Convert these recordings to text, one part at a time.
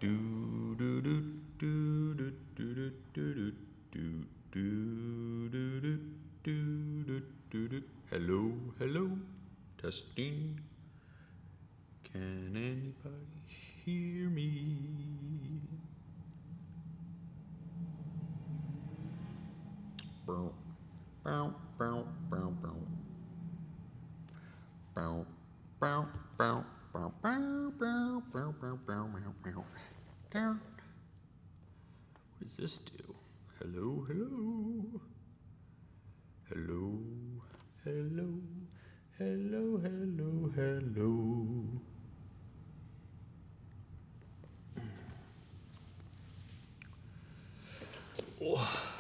Hello, hello, testing. Can anybody hear me? Bow, bow, bow, bow, bow. Bow, bow, bow, bow, bow, bow, bow, bow, bow, bow, bow. What does this do? Hello, hello. Hello, hello, hello, hello, hello. Oh.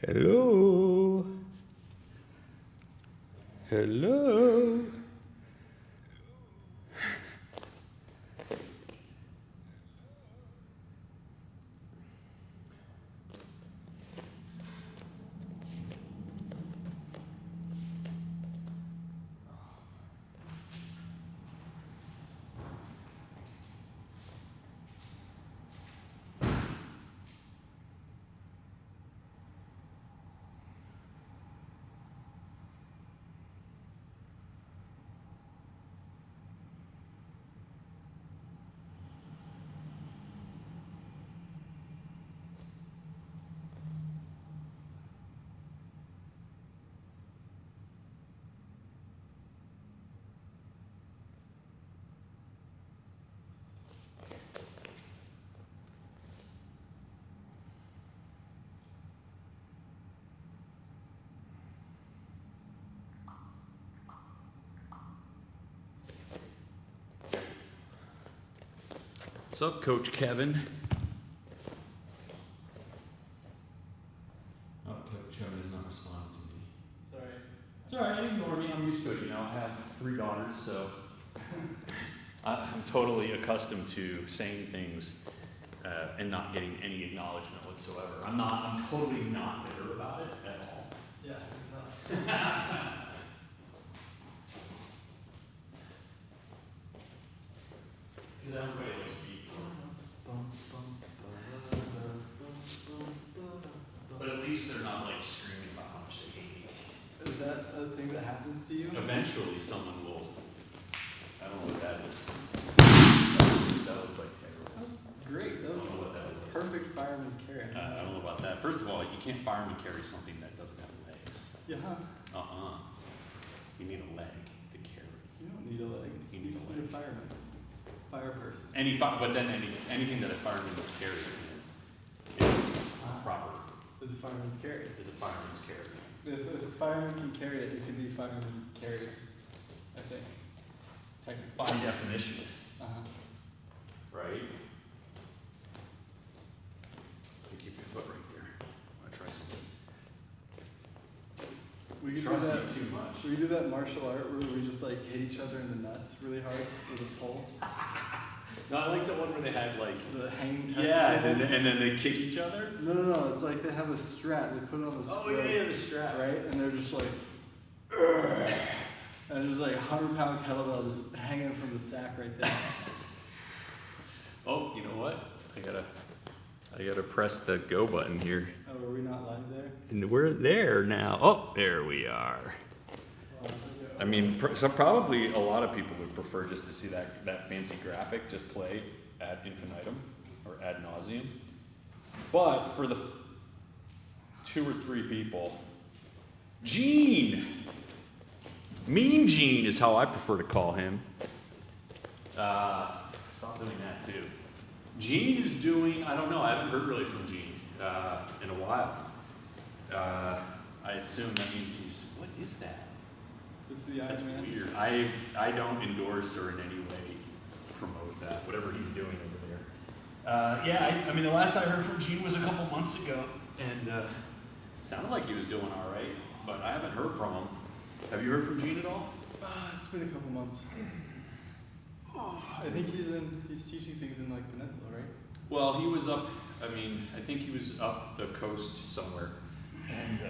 Hello. Hello. What's up, Coach Kevin? Trevor is not responding to me. Sorry. It's alright, ignore me. I'm used to it, you know. I have 3 daughters, so I'm totally accustomed to saying things and not getting any acknowledgement whatsoever. I'm totally not bitter about it at all. Yeah, I can tell. Because everybody likes to eat. But at least they're not like screaming about how much they hate me. Is that a thing that happens to you? Eventually someone will, I don't know what that is. That was like terrible. That's great. That I was don't know what that was. perfect fireman's carry. I don't know about that. First of all, you can't fireman carry something that doesn't have legs. Yeah. You need a leg to carry. You don't need a leg. You You need just a need a leg. fireman. Fire person. But then anything that a fireman carries is proper. Is a fireman's carry. Is a fireman's carry. If a fireman can carry it, it can be fireman carried. I think. Technically. By definition, right? You keep your foot right there. I'm gonna try something. We could do Trust that. you too much. We could do that martial art where we just like hit each other in the nuts really hard with a pole. No, I like the one where they had like The hanging testicles. yeah, and then they kick each other. No. It's like they have a strap. They put it on the strap. Oh yeah, the strap. Right? And they're just like, "Ugh." And there's like 100-pound kettlebell just hanging from the sack right there. Oh, you know what? I gotta press the go button here. Oh, are we not live there? And we're there now. Oh, there we are. I mean, so probably a lot of people would prefer just to see that fancy graphic just play ad infinitum or ad nauseum. But for the 2 or 3 people, Gene! Mean Gene is how I prefer to call him. Stop doing that too. Gene is doing, I don't know, I haven't heard really from Gene in a while. I assume that means what is that? It's the That's Iron Man. weird. I don't endorse or in any way promote that, whatever he's doing over there. Yeah, I mean, the last I heard from Gene was a couple months ago, and sounded like he was doing all right, but I haven't heard from him. Have you heard from Gene at all? It's been a couple months. I think he's teaching things in like Peninsula, right? Well, he was up, I think he was up the coast somewhere, and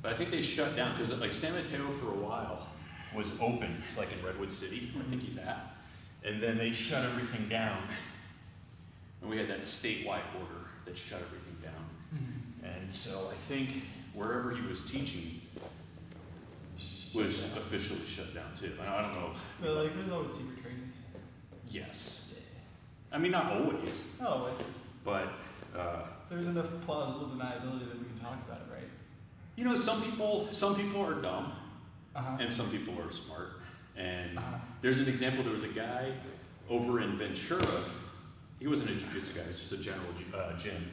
but I think they shut down, because like San Mateo for a while was open, like in Redwood City, where I think he's at. And then they shut everything down. And we had that statewide order that shut everything down. And so I think wherever he was teaching was officially shut down too. I don't know. But like, there's always secret trainings. Yes. I mean, not always, Oh, but there's enough plausible deniability that we can talk about it, right? you know, some people are dumb. Uh-huh. And some people are smart. And Uh-huh. there's an example, there was a guy over in Ventura, he wasn't a jiu-jitsu guy, he was just a general gym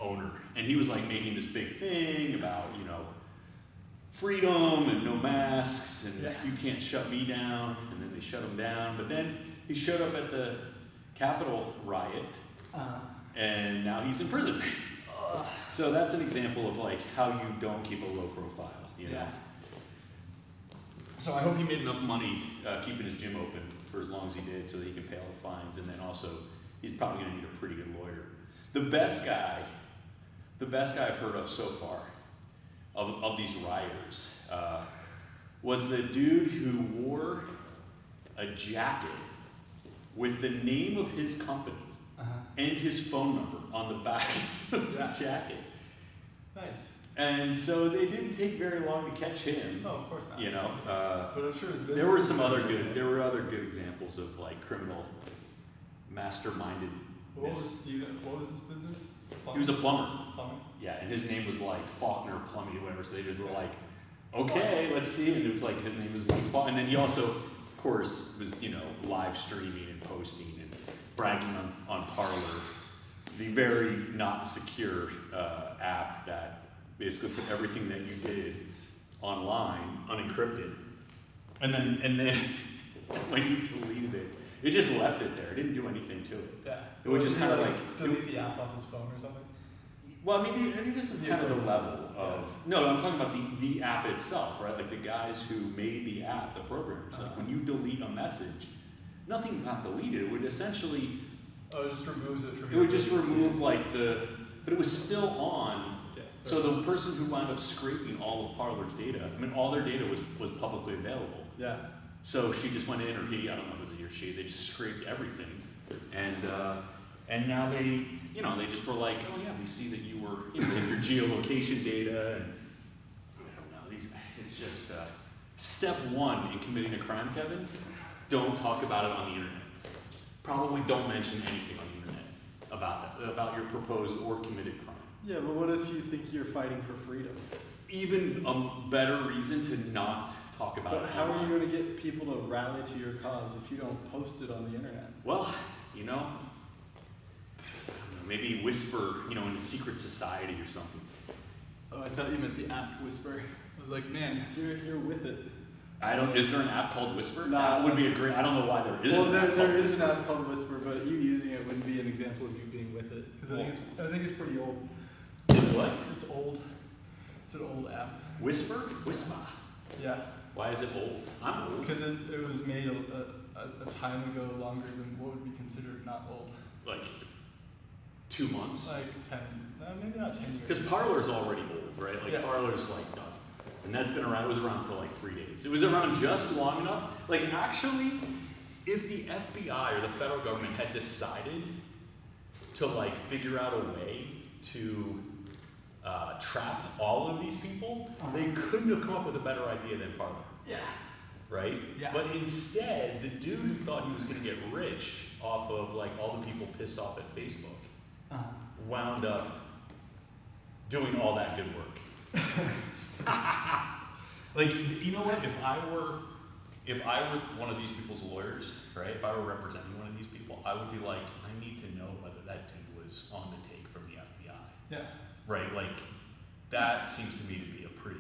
owner. And he was like making this big thing about, you know, freedom and no masks and you can't shut me down. And then they shut him down. But then he showed up at the Capitol riot and now he's in prison. So that's an example of like how you don't keep a low profile, you know? So I hope he made enough money keeping his gym open for as long as he did so that he can pay all the fines, and then also he's probably gonna need a pretty good lawyer. The best guy I've heard of so far of these rioters was the dude who wore a jacket with the name of his company and his phone number on the back of the jacket. Nice. And so they didn't take very long to catch him. Oh, of course not. You know, but I'm sure his business. there were other good examples of like criminal mastermindedness. What was his business? He was a plumber. Plumbing. Yeah, and his name was like Faulkner Plumbing or whatever. So they just were like, okay, let's see. And it was like his name was like Faulkner. And then he also, of course, was live streaming and posting and bragging on Parler, the very not secure app that basically put everything that you did online unencrypted, and then when you deleted it, it just left it there. It didn't do anything to it. Yeah. It was just kind of like delete the app off his phone or something. Well, I mean this is kind of the level No, I'm talking about the app itself, right? Like the guys who made the app, the programmers. Like when you delete a message, nothing got deleted. It would essentially. Oh, it just removes it from. It would just remove like but it was still on. Yeah, so the person who wound up scraping all of Parler's data, I mean, all their data was publicly available. Yeah. So she just went in, or he, I don't know if it was he or she, they just scraped everything, and now they just were like, oh yeah, we see that you were, your geolocation data, and I don't know, it's just step one in committing a crime, Kevin. Don't talk about it on the internet. Probably don't mention anything on the internet about your proposed or committed crime. Yeah, but what if you think you're fighting for freedom? Even a better reason to not talk about it. But how are you going to get people to rally to your cause if you don't post it on the internet? Well, maybe whisper, in a secret society or something. Oh, I thought you meant the app Whisper. I was like, man, You're with it. Is there an app called Whisper? No. That would be a great, I don't know why there isn't. Well, an app there called is an Whisper. app called Whisper, but you using it wouldn't be an example of you being with it. because I think it's pretty old. It's what? It's old. It's an old app. Whisper? Whisper. Yeah. Why is it old? I'm old. Because it was made a time ago, longer than what would be considered not old. Like 2 months? Like 10, maybe not 10 years. Because Parler's already old, right? Like Yeah. Parler's like done. And that's been around, it was around for like 3 days. It was around just long enough. Like actually, if the FBI or the federal government had decided to like figure out a way to trap all of these people, they couldn't have come up with a better idea than Parler. Yeah. Right? Yeah. But instead, the dude who thought he was going to get rich off of like all the people pissed off at Facebook wound up doing all that good work. Like, you know what? If I were one of these people's lawyers, right? If I were representing one of these people, I would be like, I need to know whether that dude was on the take from the FBI. Yeah. Right? Like, that seems to me to be a pretty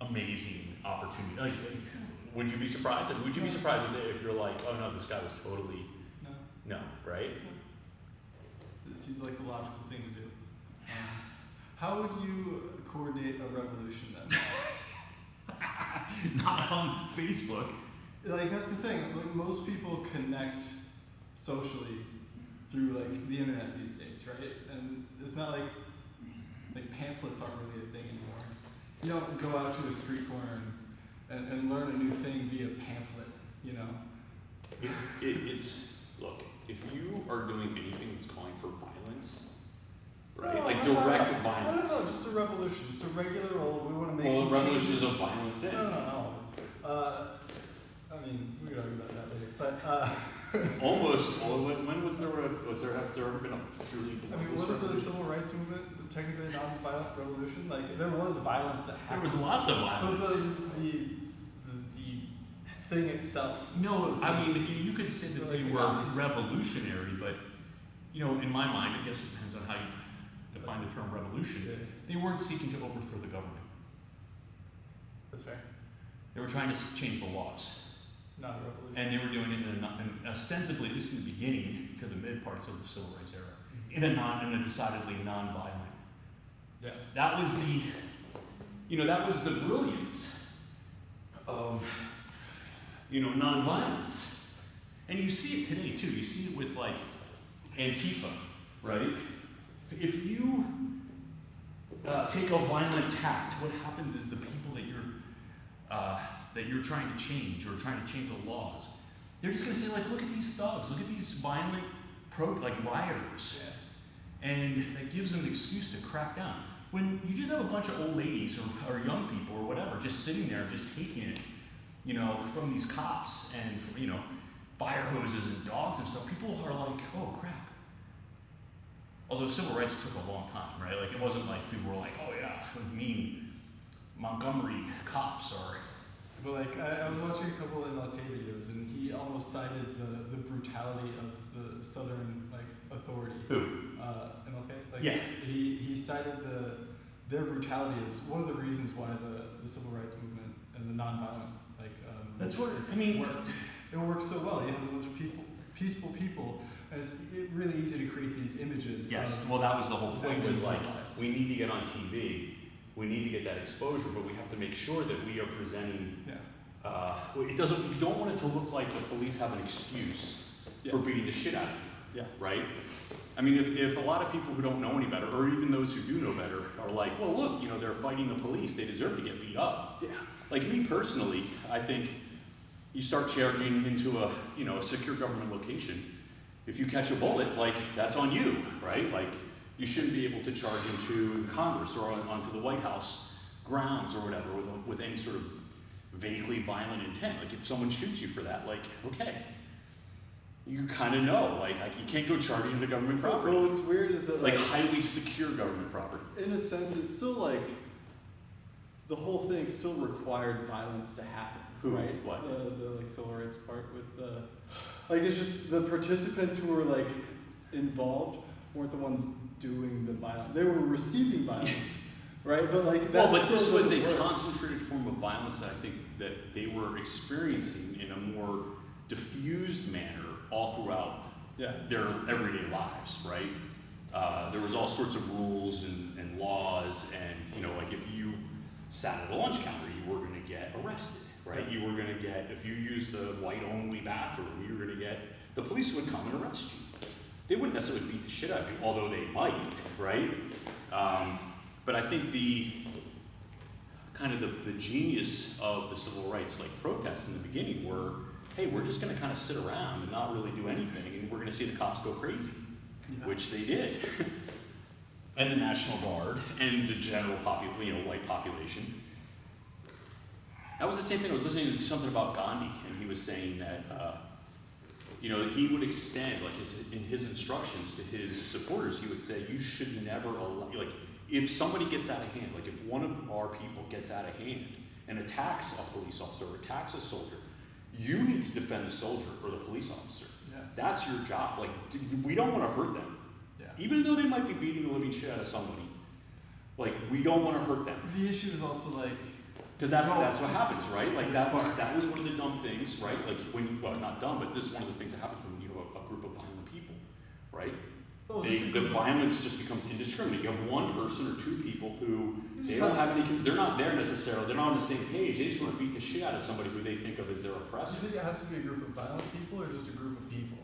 amazing opportunity. Like, would you be surprised? And would you be surprised if you're like, oh no, this guy was totally no, right? It seems like the logical thing to do. How would you coordinate a revolution then? Not on Facebook. Like that's the thing. Like most people connect socially through like the internet these days, right? And it's not like pamphlets aren't really a thing anymore. You don't go out to a street corner and learn a new thing via pamphlet, you know. It's look, if you are doing anything that's calling for violence, right? No, like I'm not- direct violence. No, just a revolution, just a regular old. We want to make Well, some a revolution changes. is a violent thing. No. I mean, we could argue about that later, but Almost. Well, when was there ever been a truly? I mean, wasn't the civil rights movement technically a non-violent revolution? Like there was violence that There happened. was lots of But violence. the thing itself. No, I mean, you could say that they were revolutionary, but, in my mind, I guess it depends on how you define the term revolution. Yeah, They weren't seeking to overthrow the government. that's fair. They were trying to change the laws. Not a revolution. And they were doing it in ostensibly, at least in the beginning to the mid parts of the civil rights era, in a decidedly non-violent. Yeah. That was the brilliance of, non-violence. And you see it today too. You see it with like Antifa, right? If you take a violent tact, what happens is the people that you're trying to change or trying to change the laws, they're just going to say like, look at these thugs, look at these violent rioters. Yeah. And that gives them an excuse to crack down. When you just have a bunch of old ladies or young people or whatever just sitting there just taking it, from these cops and from, fire hoses and dogs and stuff, people are like, oh crap. Although civil rights took a long time, right? Like it wasn't like people were like, oh yeah, mean Montgomery cops or. But like I was watching a couple of MLK videos, and he almost cited the brutality of the Southern authority. Who? MLK. Yeah. He cited their brutality as one of the reasons why the civil rights movement and the nonviolent That's what I mean. worked. It works so well. You have a bunch of peaceful people, And it's really easy to create these images. Yes, of well, that was the whole point, was like, vandalized. we need to get on TV, we need to get that exposure, but we have to make sure that we are presenting, Yeah. you don't want it to look like the police have an excuse for beating the shit out of you, Yeah. right? I mean, if a lot of people who don't know any better, or even those who do know better, are like, well, look, they're fighting the police, they deserve to get beat up. Yeah. Like me personally, I think you start charging into a secure government location. If you catch a bullet, like, that's on you, right? Like, you shouldn't be able to charge into Congress or onto the White House grounds or whatever with any sort of vaguely violent intent. Like, if someone shoots you for that, like, okay, you kind of know, like, you can't go charging into government property. Well, what's weird is that Like, highly secure government property. in a sense, it's still like the whole thing still required violence to happen. Who? Right? What? The like civil rights part with like it's just the participants who were like involved weren't the ones doing the violence. They were receiving violence, right? But like that. Well, but this was a work. concentrated form of violence that I think that they were experiencing in a more diffused manner all throughout their everyday lives, right? There was all sorts of rules and laws, and like if you sat at a lunch counter, you were going to get arrested, right? You were going to get, if you used the white-only bathroom, you were going to get, the police would come and arrest you. They wouldn't necessarily beat the shit out of you, although they might, right? But I think the genius of the civil rights protests in the beginning were, hey, we're just going to kind of sit around and not really do anything, and we're going to see the cops go crazy, which they did. And the National Guard and the general white population. That was the same thing. I was listening to something about Gandhi, and he was saying that he would extend in his instructions to his supporters. He would say, you should never allow, if somebody gets out of hand, if one of our people gets out of hand and attacks a police officer or attacks a soldier, you need to defend the soldier or the police officer. Yeah. That's your job. We don't want to hurt them. Yeah. Even though they might be beating the living shit out of somebody, we don't want to hurt them. The issue is also because that's what happens, right? That was one of the dumb things, right? Not dumb, but this is one of the things that happens when you have a group of violent people, right? The violence just becomes indiscriminate. You have one person or two people who they're not there necessarily. They're not on the same page. They just want to beat the shit out of somebody who they think of as their oppressor. Do you think it has to be a group of violent people or just a group of people?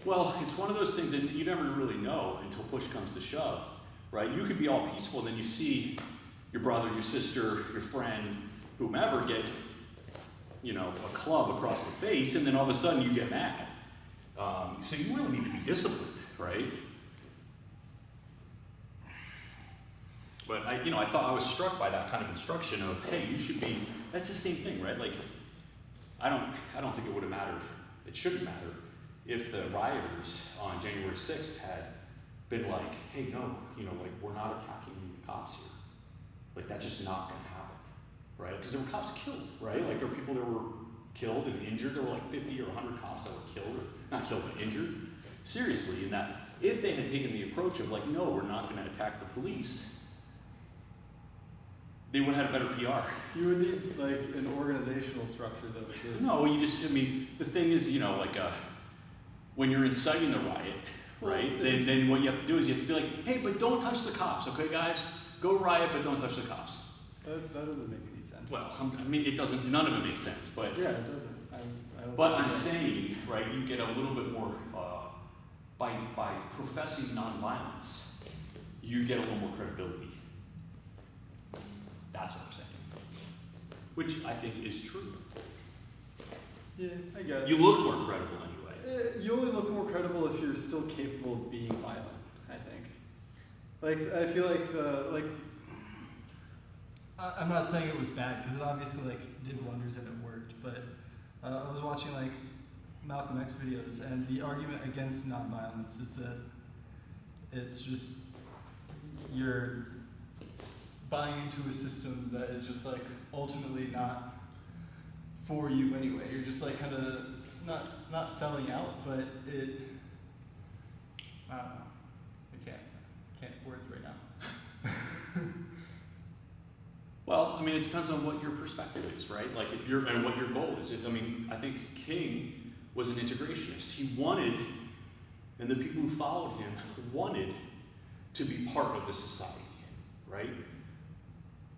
Well, it's one of those things, and you never really know until push comes to shove, right? You could be all peaceful, and then you see your brother, your sister, your friend, whomever get, a club across the face, and then all of a sudden you get mad. So you really need to be disciplined, right? But I was struck by that kind of instruction of, hey, you should be. That's the same thing, right? I don't think it would have mattered. It shouldn't matter if the rioters on January 6th had been like, hey, no, we're not attacking the cops here. That's just not going to happen, right? Because there were cops killed, right? There were people that were killed and injured. There were 50 or 100 cops that were killed, or not killed, but injured. Seriously, in that if they had taken the approach of no, we're not going to attack the police, they would have had better PR. You would need an organizational structure though too. No, the thing is, when you're inciting the riot, right, then what you have to do is you have to be like, hey, but don't touch the cops, okay, guys? Go riot, but don't touch the cops. That doesn't make any sense. Well, it doesn't, none of it makes sense, but. Yeah, it doesn't. But I'm saying, right, you get a little bit more, by professing nonviolence, you get a little more credibility. That's what I'm saying. Which I think is true. Yeah, I guess. You look more credible anyway. You only look more credible if you're still capable of being violent, I think. I feel I'm not saying it was bad because it obviously did wonders and it worked, but I was watching Malcolm X videos, and the argument against nonviolence is that it's just you're buying into a system that is just ultimately not for you anyway. You're just kind of not selling out, but it. I don't know. I can't words right now. Well, it depends on what your perspective is, right? And what your goal is. I think King was an integrationist. He wanted and the people who followed him wanted to be part of the society, right?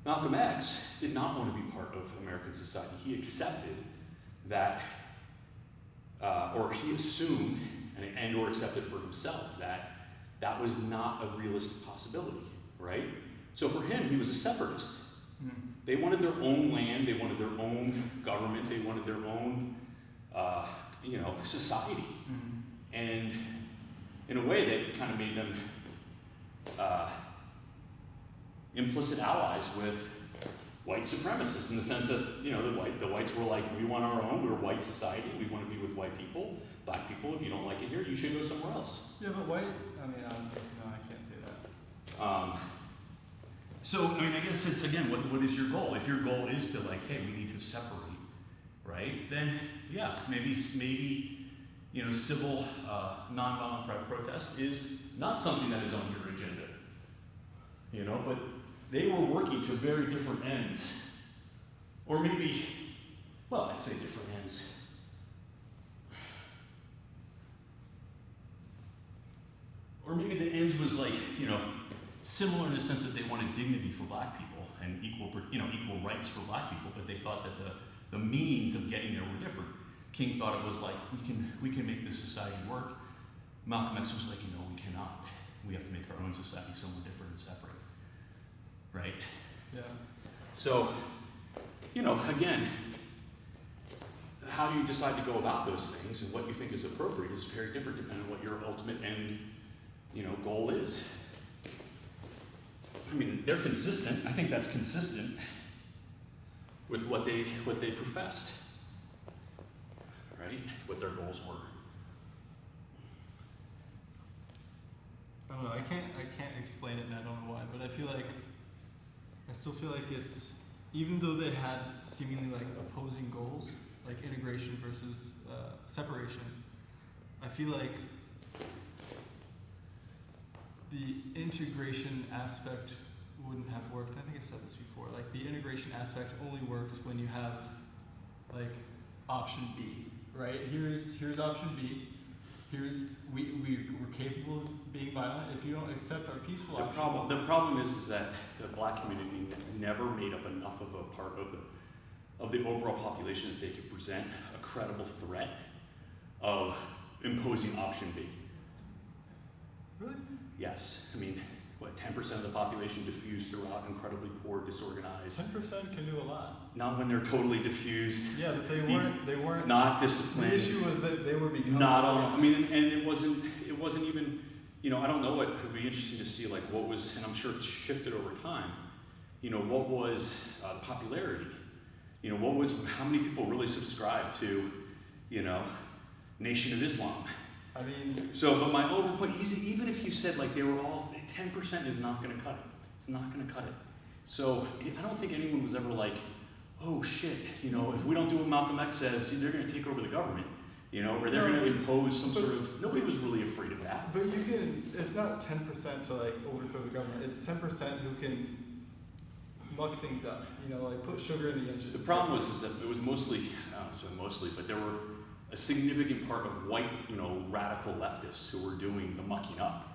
Malcolm X did not want to be part of American society. He accepted that, or he assumed and or accepted for himself that that was not a realistic possibility, right? So for him, he was a separatist. They wanted their own land, they wanted their own government, they wanted their own, society. And in a way, that kind of made them implicit allies with white supremacists, in the sense that, the whites were like, we want our own, we're a white society, we want to be with white people, black people, if you don't like it here, you should go somewhere else. Yeah, but white, no, I can't say that. I guess it's, again, what is your goal? If your goal is to like, hey, we need to separate, right? Then, yeah, maybe civil, nonviolent protest is not something that is on your agenda, but they were working to very different ends. Or maybe, well, I'd say different ends. Or maybe the ends was like, similar in the sense that they wanted dignity for black people and equal rights for black people, but they thought that the means of getting there were different. King thought it was like, we can make this society work. Malcolm X was like, we cannot. We have to make our own society somewhere different and separate. Right? Yeah. So, again, how you decide to go about those things and what you think is appropriate is very different depending on what your ultimate end, goal is. They're consistent. I think that's consistent with what they professed, right? What their goals were. I don't know. I can't explain it, and I don't know why. But I still feel like it's, even though they had seemingly like opposing goals, like integration versus separation, I feel like the integration aspect wouldn't have worked. I think I've said this before. Like the integration aspect only works when you have like option B, right? Here's option B. We're capable of being violent. If you don't accept our peaceful option. The problem is that the black community never made up enough of a part of the overall population that they could present a credible threat of imposing option B. Really? Yes. 10% of the population diffused throughout, incredibly poor, disorganized. 10% can do a lot. Not when they're totally diffused. Yeah, but they weren't. Not disciplined. The issue was that they were becoming. Not all. And it wasn't even. I don't know. What would be interesting to see, like what was, and I'm sure it shifted over time. What was the popularity? How many people really subscribed to, Nation of Islam? But my overpoint, even if you said like they were all 10% is not going to cut it. It's not going to cut it. So I don't think anyone was ever like, oh shit, if we don't do what Malcolm X says, they're going to take over the government, or they're going to impose some sort of. Nobody was really afraid of that. But it's not 10% to like overthrow the government. It's 10% who can muck things up. Like put sugar in the engine. The problem was that it was mostly, but there were a significant part of white, radical leftists who were doing the mucking up.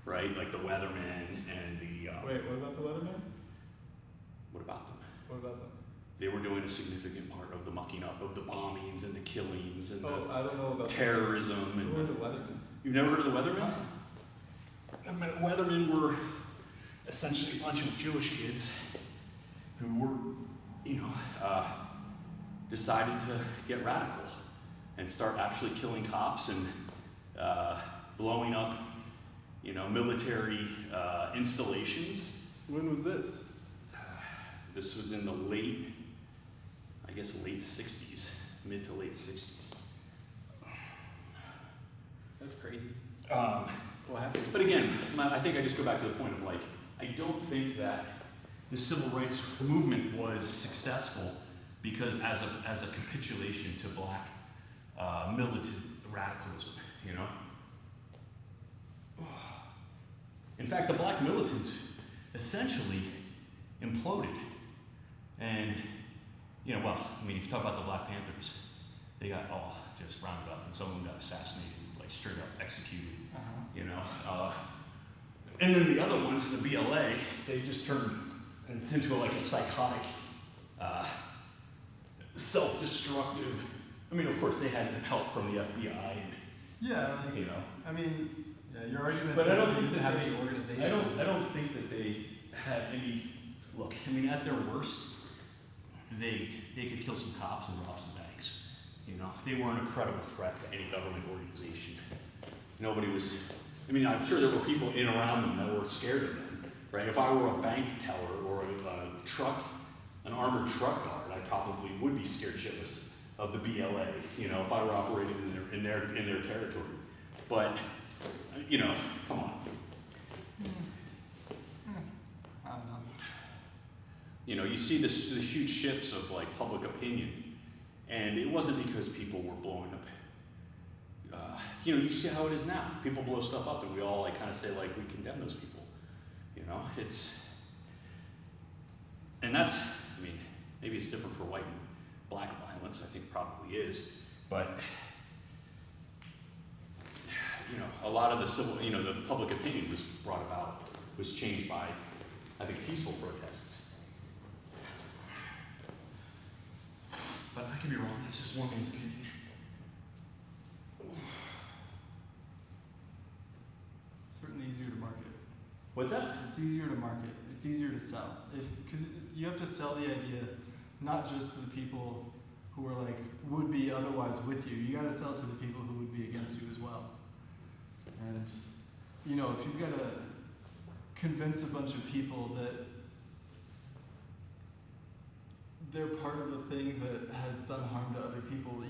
Right, like the Weathermen and the. Wait, what about the Weathermen? What about them? What about them? They were doing a significant part of the mucking up, of the bombings and the killings and I don't know about terrorism. Who are the Weathermen? You've never heard of the Weathermen? No. The Weathermen were essentially a bunch of Jewish kids who were, decided to get radical and start actually killing cops and blowing up. Military installations. When was this? This was in the late 60s, mid to late 60s. That's crazy. What happened? But again, I think I just go back to the point of like, I don't think that the civil rights movement was successful because as a capitulation to black militant radicalism, In fact, the black militants essentially imploded. And, if you talk about the Black Panthers, they got all just rounded up and some of them got assassinated like like straight up executed, Uh-huh. you know. And then the other ones, the BLA, they just turned into like a psychotic, self-destructive. I mean, of course, they had help from the FBI, and, Yeah, like, you know. I mean, yeah, your argument. But I don't that think they that have they- the organization. I don't think that they had any. Look, I mean, at their worst, they could kill some cops and rob some banks. You know, they weren't a credible threat to any government organization. Nobody was. I mean, I'm sure there were people in around them that were scared of them, right? If I were a bank teller or an armored truck guard, I probably would be scared shitless of the BLA. You know, if I were operating in their territory. But you know, come on. I don't know. You know, you see this huge shifts of like public opinion, and it wasn't because people were blowing up. You know, you see how it is now. People blow stuff up, and we all like kind of say like we condemn those people. You know, and that's. I mean, maybe it's different for white and black violence. I think probably is, but you know, a lot of the public opinion was changed by, I think, peaceful protests. But I could be wrong. That's just one man's opinion. It's certainly easier to market. What's that? It's easier to market. It's easier to sell. Because you have to sell the idea not just to the people who are like would be otherwise with you. You got to sell it to the people who would be against you as well. And you know, if you've got to convince a bunch of people that they're part of a thing that has done harm to other people,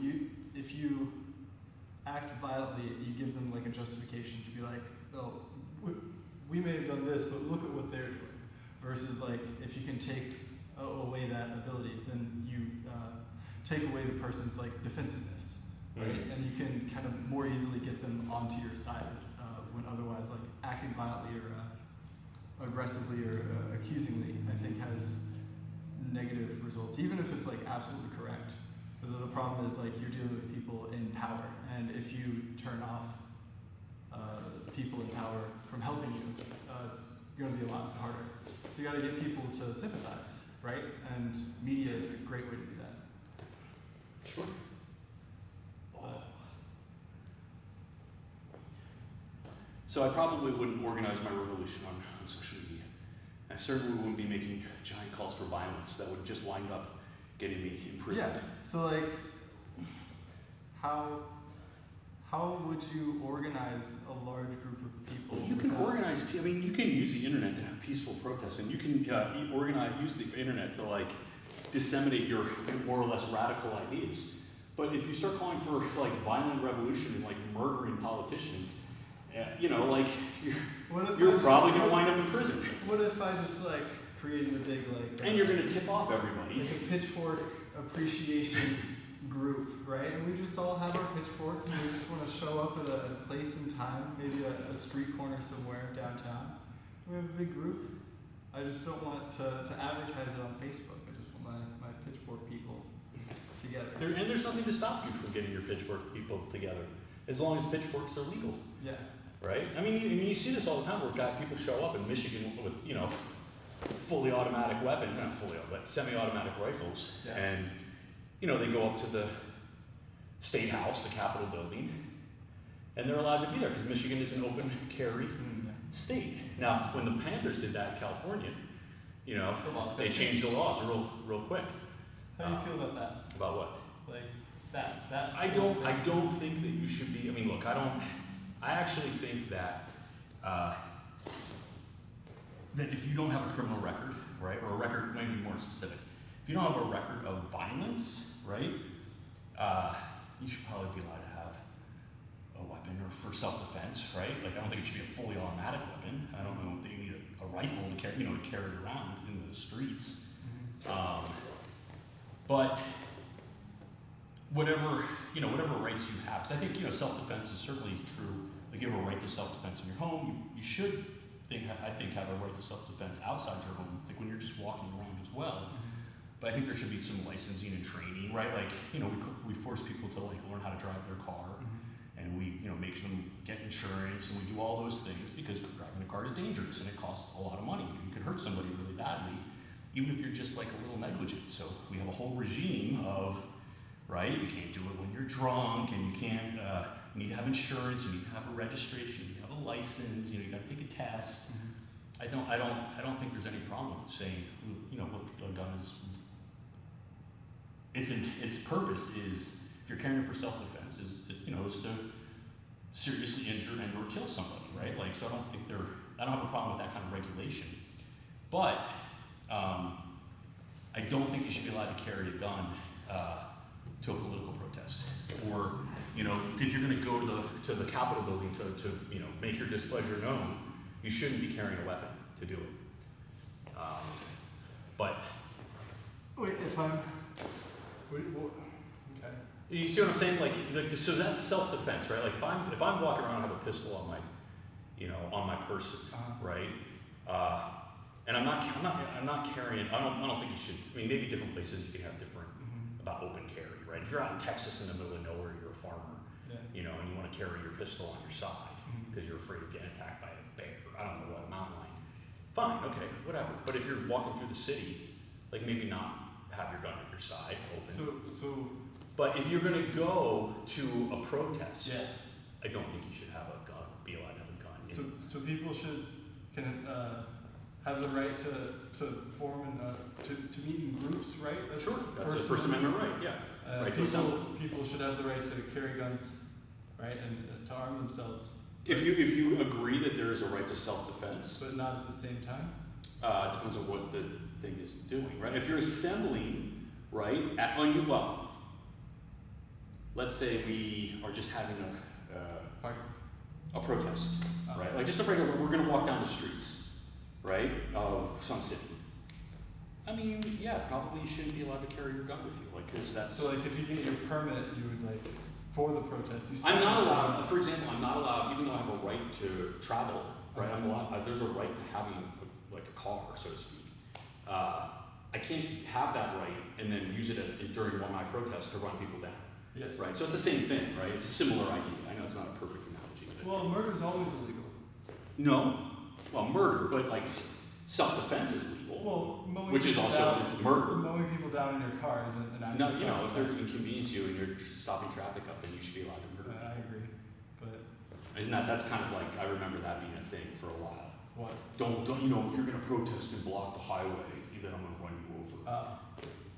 if you act violently, you give them like a justification to be like, oh, we may have done this, but look at what they're doing. Versus like, if you can take away that ability, then you take away the person's like defensiveness, right? Mm-hmm. And you can kind of more easily get them onto your side when otherwise like acting violently or aggressively or accusingly, I think has negative results, even if it's like absolutely correct. But the problem is like you're dealing with people in power, and if you turn off people in power from helping you, it's going to be a lot harder. So you got to get people to sympathize, right? And media is a great way to do that. Sure. So I probably wouldn't organize my revolution on social media. I certainly wouldn't be making giant calls for violence that would just wind up getting me imprisoned. Yeah. So like, how would you organize a large group of people? You can organize. I mean, you can use the internet to have peaceful protests, and you can use the internet to like disseminate your more or less radical ideas. But if you start calling for like violent revolution and like murdering politicians, you know, like you're probably going to wind up in prison. What if I just like created a big like? And you're going to tip off everybody. Like a pitchfork appreciation group, right? And we just all have our pitchforks, and we just want to show up at a place and time, maybe a street corner somewhere downtown. We have a big group. I just don't want to advertise it on Facebook. I just want my pitchfork people together. And there's nothing to stop you from getting your pitchfork people together, as long as pitchforks are legal. Yeah. Right? I mean, you see this all the time where people show up in Michigan with, you know, fully automatic weapons, not fully, but semi-automatic rifles, Yeah. and you know, they go up to the State House, the Capitol building, and they're allowed to be there because Michigan is an open carry state. Now, when the Panthers did that in California, you know, they changed the laws real quick. How do you feel about that? About what? Like that? I don't think that you should be. I mean, look, I actually think that that if you don't have a criminal record, right, or a record, maybe more specific, if you don't have a record of violence, right, you should probably be allowed to have a weapon or for self-defense, right? Like, I don't think it should be a fully automatic weapon. I don't know that you need a rifle to carry, to carry it around in the streets. But whatever rights you have, 'cause I think, self-defense is certainly true. Like, you have a right to self-defense in your home. You should, I think, have a right to self-defense outside your home, like when you're just walking around as well. But I think there should be some licensing and training, right? Like, we force people to like learn how to drive their car and and we, make them get insurance, and we do all those things because driving a car is dangerous and it costs a lot of money. You could hurt somebody really badly, even if you're just like a little negligent. So we have a whole regime of, right? You can't do it when you're drunk, and you can't. You need to have insurance, you need to have a registration, you need to have a license. You got to take a test. Mm-hmm. I don't think there's any problem with saying, look, a gun is. Its purpose is, if you're carrying it for self-defense, is to seriously injure and or kill somebody, right? Like, so I don't have a problem with that kind of regulation. But I don't think you should be allowed to carry a gun to a political protest, or if you're going to go to the Capitol building to make your displeasure known, you shouldn't be carrying a weapon to do it. But wait, if I'm okay. You see what I'm saying? Like so that's self-defense, right? Like if I'm walking around and have a pistol on my person, right? And I'm not carrying. I don't think you should. I mean, maybe different places you can have different about open carry, right? If you're out in Texas in the middle of nowhere, you're a farmer, and you want to carry your pistol on your side because you're afraid of getting attacked by a bear. I don't know what, a mountain lion. Fine, okay, whatever. But if you're walking through the city, like maybe not have your gun at your side open. So. But if you're going to go to a protest, Yeah. I don't think you should have a gun. Be allowed to have a gun. So people can have the right to form and to meet in groups, right? That's a First Amendment right. Yeah. Right. People should have the right to carry guns, right, and to arm themselves. If you agree that there is a right to self-defense, but not at the same time. Depends on what the thing is doing, right? If you're assembling, right, let's say we are just having a protest, right? Like just a regular, we're going to walk down the streets, right, of some city. I mean, yeah, probably you shouldn't be allowed to carry your gun with you, like, because that's. So, like, if you get your permit, you would for the protest. I'm not allowed. For example, I'm not allowed, even though I have a right to travel, right? I'm allowed. There's a right to having a car, so to speak. I can't have that right and then use it during one of my protests to run people down. Yes. Right. So it's the same thing, right? It's a similar idea. I know it's not a perfect analogy. But well, murder is always illegal. No. Well, murder, but like self-defense is legal. Well, which is also murder. Mowing people down in your car isn't an act of self-defense. If they're inconvenience you and you're stopping traffic up, then you should be allowed to murder. I agree, but that's kind of like, I remember that being a thing for a while. What? Don't if you're going to protest and block the highway, then I'm going to run you over.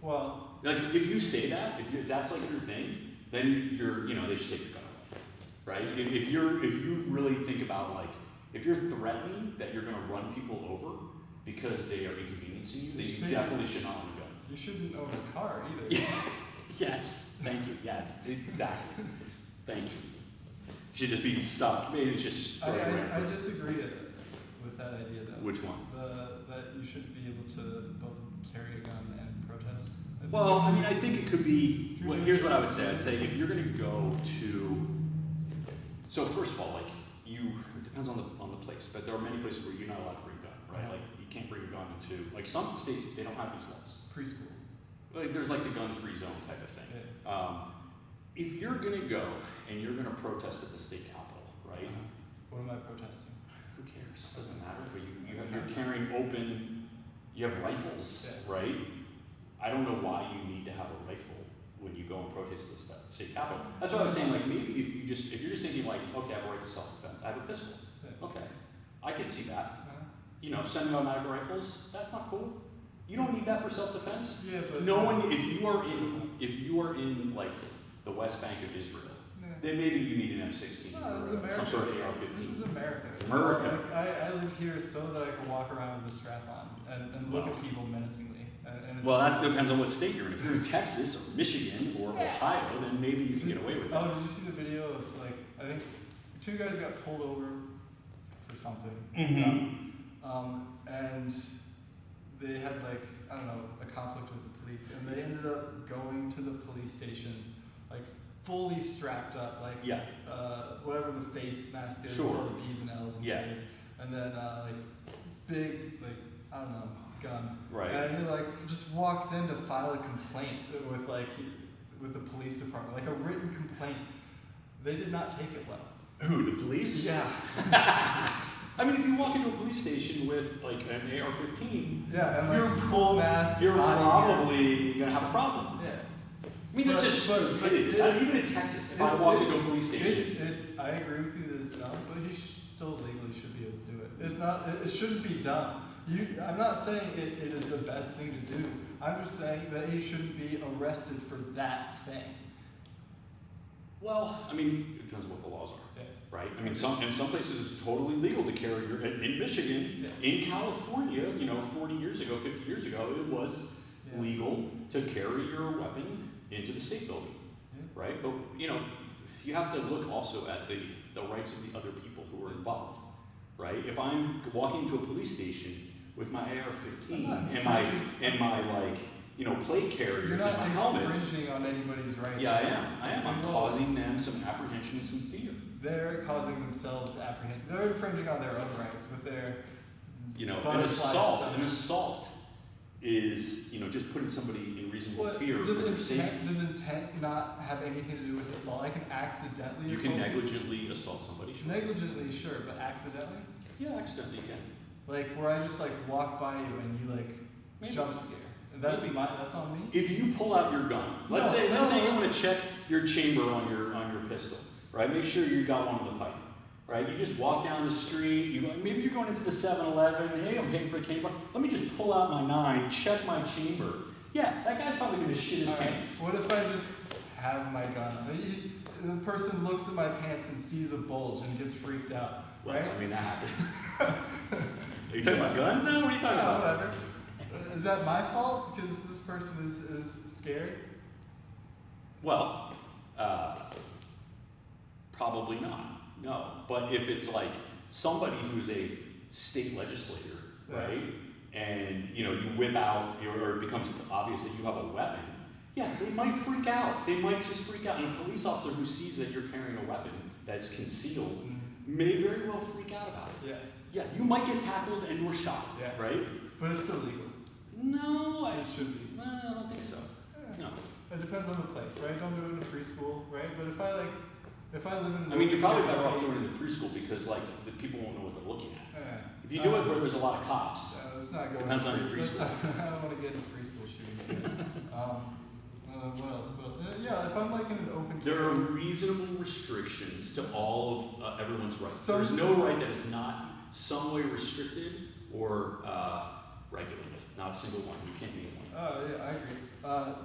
Well, like if you say that, if that's like your thing, then you're they should take your gun away, right? If you really think about like if you're threatening that you're going to run people over because they are inconveniencing you, then you definitely should not own a gun. You shouldn't own a car either. Yes, thank you. Yes, exactly. Thank you. You should just be stuck. Maybe it's just. I disagree with that idea though. Which one? That you should be able to both carry a gun and protest. Well, I mean, I think it could be. Here's what I would say. I'd say if you're going to go to. So first of all, like it depends on the place, but there are many places where you're not allowed to bring a gun, right? Like you can't bring a gun into like some states they don't have these laws. Preschool. Like there's like the gun-free zone type of thing. Yeah. If you're going to go and you're going to protest at the state capitol, right? What am I protesting? Who cares? Doesn't matter. But you're carrying open. You have rifles, right? I don't know why you need to have a rifle when you go and protest this stuff at the state capitol. That's what I was saying. Like maybe if you're just thinking like, okay, I have a right to self-defense. I have a pistol. Yeah. Okay, I can see that. Semi-automatic rifles. That's not cool. You don't need that for self-defense. Yeah, but no one. If you are in like the West Bank of Israel, then maybe you need an M16 or some sort of AR-15. This is America. America. I live here so that I can walk around with a strap on and look at people menacingly. And well, that depends on what state you're in. If you're in Texas or Michigan or Ohio, then maybe you can get away with that. Oh, did you see the video of I think two guys got pulled over for something. And they had a conflict with the police, and they ended up going to the police station fully strapped up, whatever the face mask is, all the B's and L's and K's, and then big gun. Right. And he just walks in to file a complaint with the police department, a written complaint. They did not take it well. Who, the police? Yeah. I mean, if you walk into a police station with like an AR-15, Yeah, and like you're full mask. you're body probably gonna have a problem. gear. I mean, it's But- just but stupid. it's- Even in Texas, if I walk into a police station, It's. I agree with you that it's dumb, but he still legally should be able to do it. It's not. It shouldn't be done. I'm not saying it is the best thing to do. I'm just saying that he shouldn't be arrested for that thing. well, I mean, it depends on what the laws are. Yeah. Right? I mean, in some places it's totally legal to carry your. In Michigan, Yeah. in California, 40 years ago, 50 years ago, it was Yeah. legal to carry your weapon into the state building, Yeah. right? But you have to look also at the rights of the other people who are involved, right? If I'm walking to a police station with my AR-15 I'm not and my plate carriers You're and not my helmets. infringing on anybody's rights. Yeah, I am. I'm Well, causing them some apprehension and some fear. They're causing themselves apprehension. They're infringing on their own rights with their. An Butterfly assault is just putting somebody in reasonable What, fear does for their safety. intent not have anything to do with assault? I can accidentally You assault. can negligently assault somebody. Sure. Negligently, sure, but accidentally? Yeah, accidentally you can. Like where I just like walk by you and you like Maybe. jump scare. And that's Maybe. that's on me? If you pull out your gun, let's say you want to check your chamber on your pistol, right? Make sure you got one in the pipe, right? You just walk down the street. Maybe you're going into the 7-Eleven. Hey, I'm paying for a candy bar. Let me just pull out my 9, check my chamber. Yeah, that guy's probably going to shit his Alright, pants. what if I just have my gun? The person looks at my pants and sees a bulge and gets freaked out, Well, right? I mean, that happened. Are you talking about guns now? What are you talking Yeah, about? whatever. Is that my fault because this person is scared? Well, probably not. No. But if it's like somebody who's a state legislator, Yeah. right? And you whip out, or it becomes obvious that you have a weapon. Yeah, they might freak out. They might just freak out. And a police officer who sees that you're carrying a weapon that's concealed may very well freak out about it. Yeah. Yeah, you might get tackled and or shot. Yeah. Right? But it's still legal. No, It should be. I don't think so. Yeah. No. It depends on the place, right? Don't do it in a preschool, right? But if I live in I mean, you're probably open better off state- doing it in the preschool because the people won't know what they're looking at. Yeah. If you do it where there's a lot of cops, Let's not go Depends into on your preschool. preschool. I don't want to get into preschool shootings yet. What else? But yeah, if I'm like in an open there are carry- reasonable restrictions to all of everyone's rights. Some- There's no right that is not some way restricted or regulated. Not a single one. You can't name one. Yeah, I agree.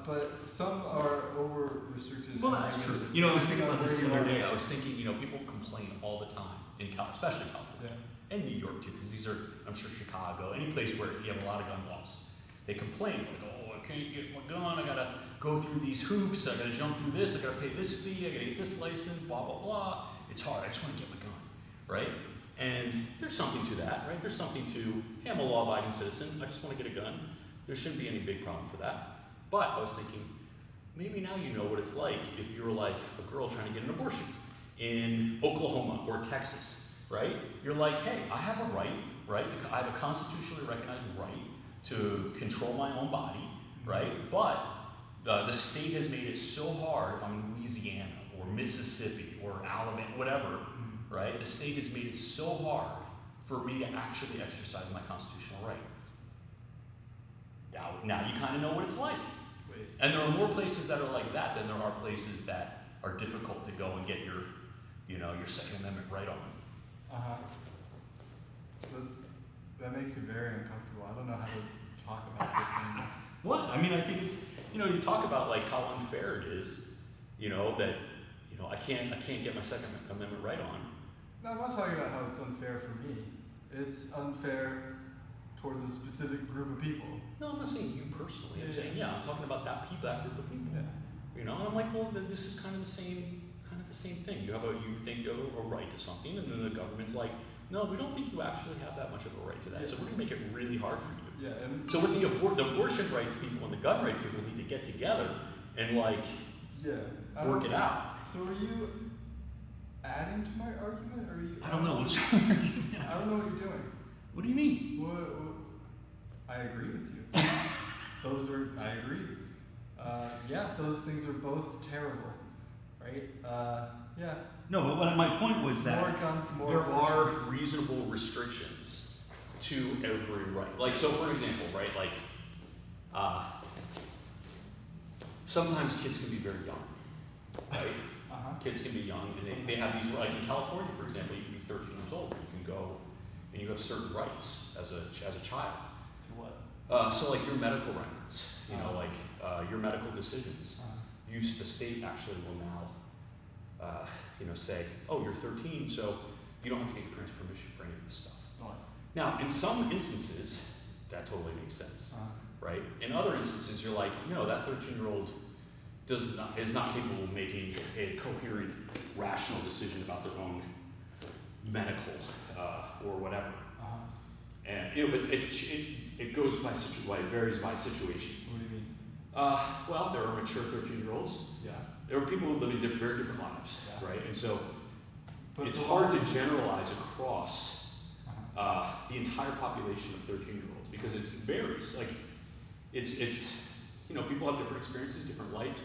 But some are over restricted. Well, and that's true. regulated. I was thinking about this the other day. Yeah. I was thinking, people complain all the time in especially California. And New York too, because these are, I'm sure, Chicago, any place where you have a lot of gun laws. They complain, like, oh, I can't get my gun, I gotta go through these hoops, I gotta jump through this, I gotta pay this fee, I gotta get this license, blah, blah, blah. It's hard, I just wanna get my gun, right? And there's something to that, right? There's something to, hey, I'm a law-abiding citizen, I just wanna get a gun. There shouldn't be any big problem for that. But I was thinking, maybe now you know what it's like if you're like a girl trying to get an abortion in Oklahoma or Texas. Right? You're like, hey, I have a right? I have a constitutionally recognized right to control my own body, right? But the state has made it so hard, if I'm in Louisiana or Mississippi or Alabama, whatever, right? The state has made it so hard for me to actually exercise my constitutional right. Now you kind of know what it's like. Wait. And there are more places that are like that than there are places that are difficult to go and get your Second Amendment right on. That makes me very uncomfortable. I don't know how to talk about this anymore. What? I mean, I think it's, you talk about like how unfair it is, that, I can't get my Second Amendment right on. No, I'm not talking about how it's unfair for me. It's unfair towards a specific group of people. No, I'm not saying you personally. I'm Yeah. saying, I'm talking about that group of people. Yeah. And I'm like, well, then this is kind of the same thing. You think you have a right to something, and then the government's like, no, we don't think you actually have that much of a right to that. Yeah. So we're gonna make it really hard for you. Yeah. And So with the abortion rights people and the gun rights people need to get together and yeah. work it out. So are you adding to my argument, or are you? I don't know what's. I don't know what you're doing. What do you mean? What, I agree with you. I agree. Yeah, those things are both terrible, right? Yeah. No, but my point was that More guns, more there are abortions. reasonable restrictions to every right. Like, so for example, right, like, sometimes kids can be very young, right? Kids can be young, and they have these, like in California, for example, you can be 13 years old, you can go, and you have certain rights as a child. To what? So like your medical records, you know, like your medical decisions. The state actually will now, you know, say, oh, you're 13, so you don't have to get your parents' permission for any of this stuff. Nice. Now, in some instances, that totally makes sense, right? In other instances, you're like, no, that 13-year-old is not capable of making a coherent, rational decision about their own medical or whatever. And you know, but it goes by it varies by situation. What do you mean? Well, there are mature 13-year-olds. Yeah. There are people who live in very different lives, Yeah. right? And so But it's the hard law- to generalize across the entire population of 13-year-olds because it varies. Like, it's you know, people have different experiences, different lives,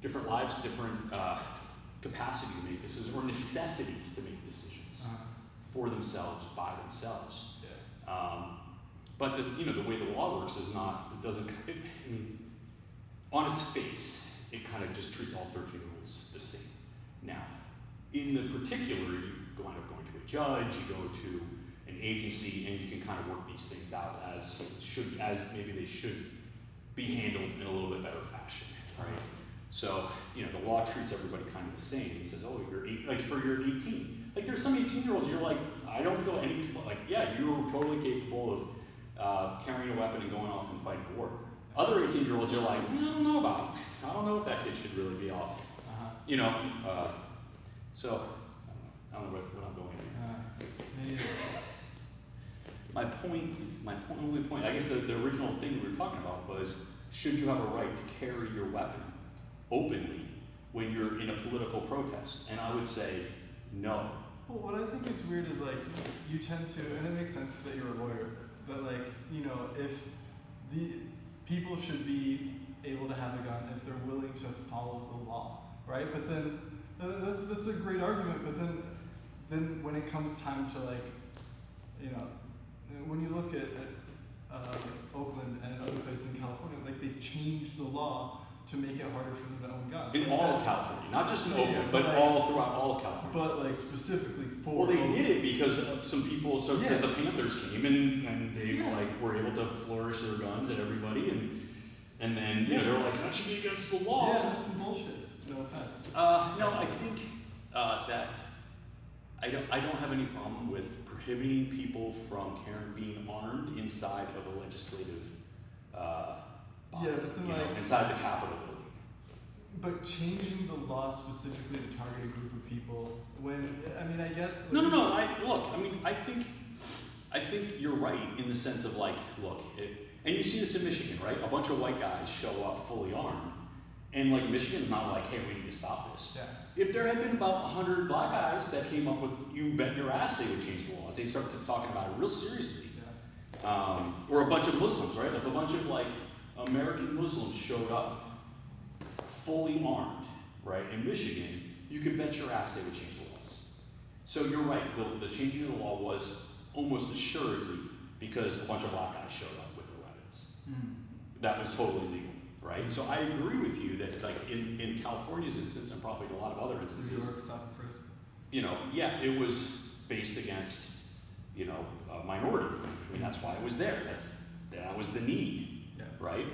different capacity to make decisions or necessities to make decisions for themselves by themselves. Yeah. But you know, the way the law works is not. It doesn't. I mean, on its face, it kind of just treats all 13-year-olds the same. Now, in the particular, you wind up going to a judge, you go to an agency, and you can kind of work these things out as maybe they should be handled in a little bit better fashion, right? So, you know, the law treats everybody kind of the same. It says, oh, you're 18. Like, there's some 18-year-olds, you're like, I don't feel any, like, yeah, you're totally capable of carrying a weapon and going off and fighting a war. Other 18-year-olds, you're like, I don't know about it. I don't know if that kid should really be off. You know, so, I don't know what I'm going here. My only point, I guess the original thing we were talking about was, should you have a right to carry your weapon openly when you're in a political protest? And I would say, no. Well, what I think is weird is like, you tend to, and it makes sense that you're a lawyer, but like, you know, if the people should be able to have a gun if they're willing to follow the law, right? But then, that's a great argument, but then when it comes time to like, you know, when you look at Oakland and other places in California, like they changed the law to make it harder for them to own guns. In all of California, not just in Oakland, Yeah, but like, all throughout all of California. But like specifically for Well, they Oakland. did it because some people, because Yeah. the Panthers came and they like were able to flourish their guns at everybody, and then you know they were like, that should be against the law. Yeah, that's some bullshit. No offense. No, I think that I don't have any problem with prohibiting people from being armed inside of a legislative body, Yeah, but then, you know, like- inside the Capitol building. But changing the law specifically to target a group of people, when I mean, I guess. No. I think you're right in the sense of like, look, and you see this in Michigan, right? A bunch of white guys show up fully armed, and like Michigan's not like, hey, we need to stop this. Yeah. If there had been about 100 black guys that came up with, you bet your ass they would change the laws. They started talking about it real seriously. Yeah. Or a bunch of Muslims, right? If a bunch of like American Muslims showed up fully armed, right, in Michigan, you can bet your ass they would change the laws. So you're right, the changing of the law was almost assuredly because a bunch of black guys showed up with their weapons. That was totally legal, right? So I agree with you that like in California's instance, and probably in a lot of other New instances, York, San Francisco. you know, yeah, it was based against, you know, a minority. I mean, that's why it was there. That was the need, Yeah. right?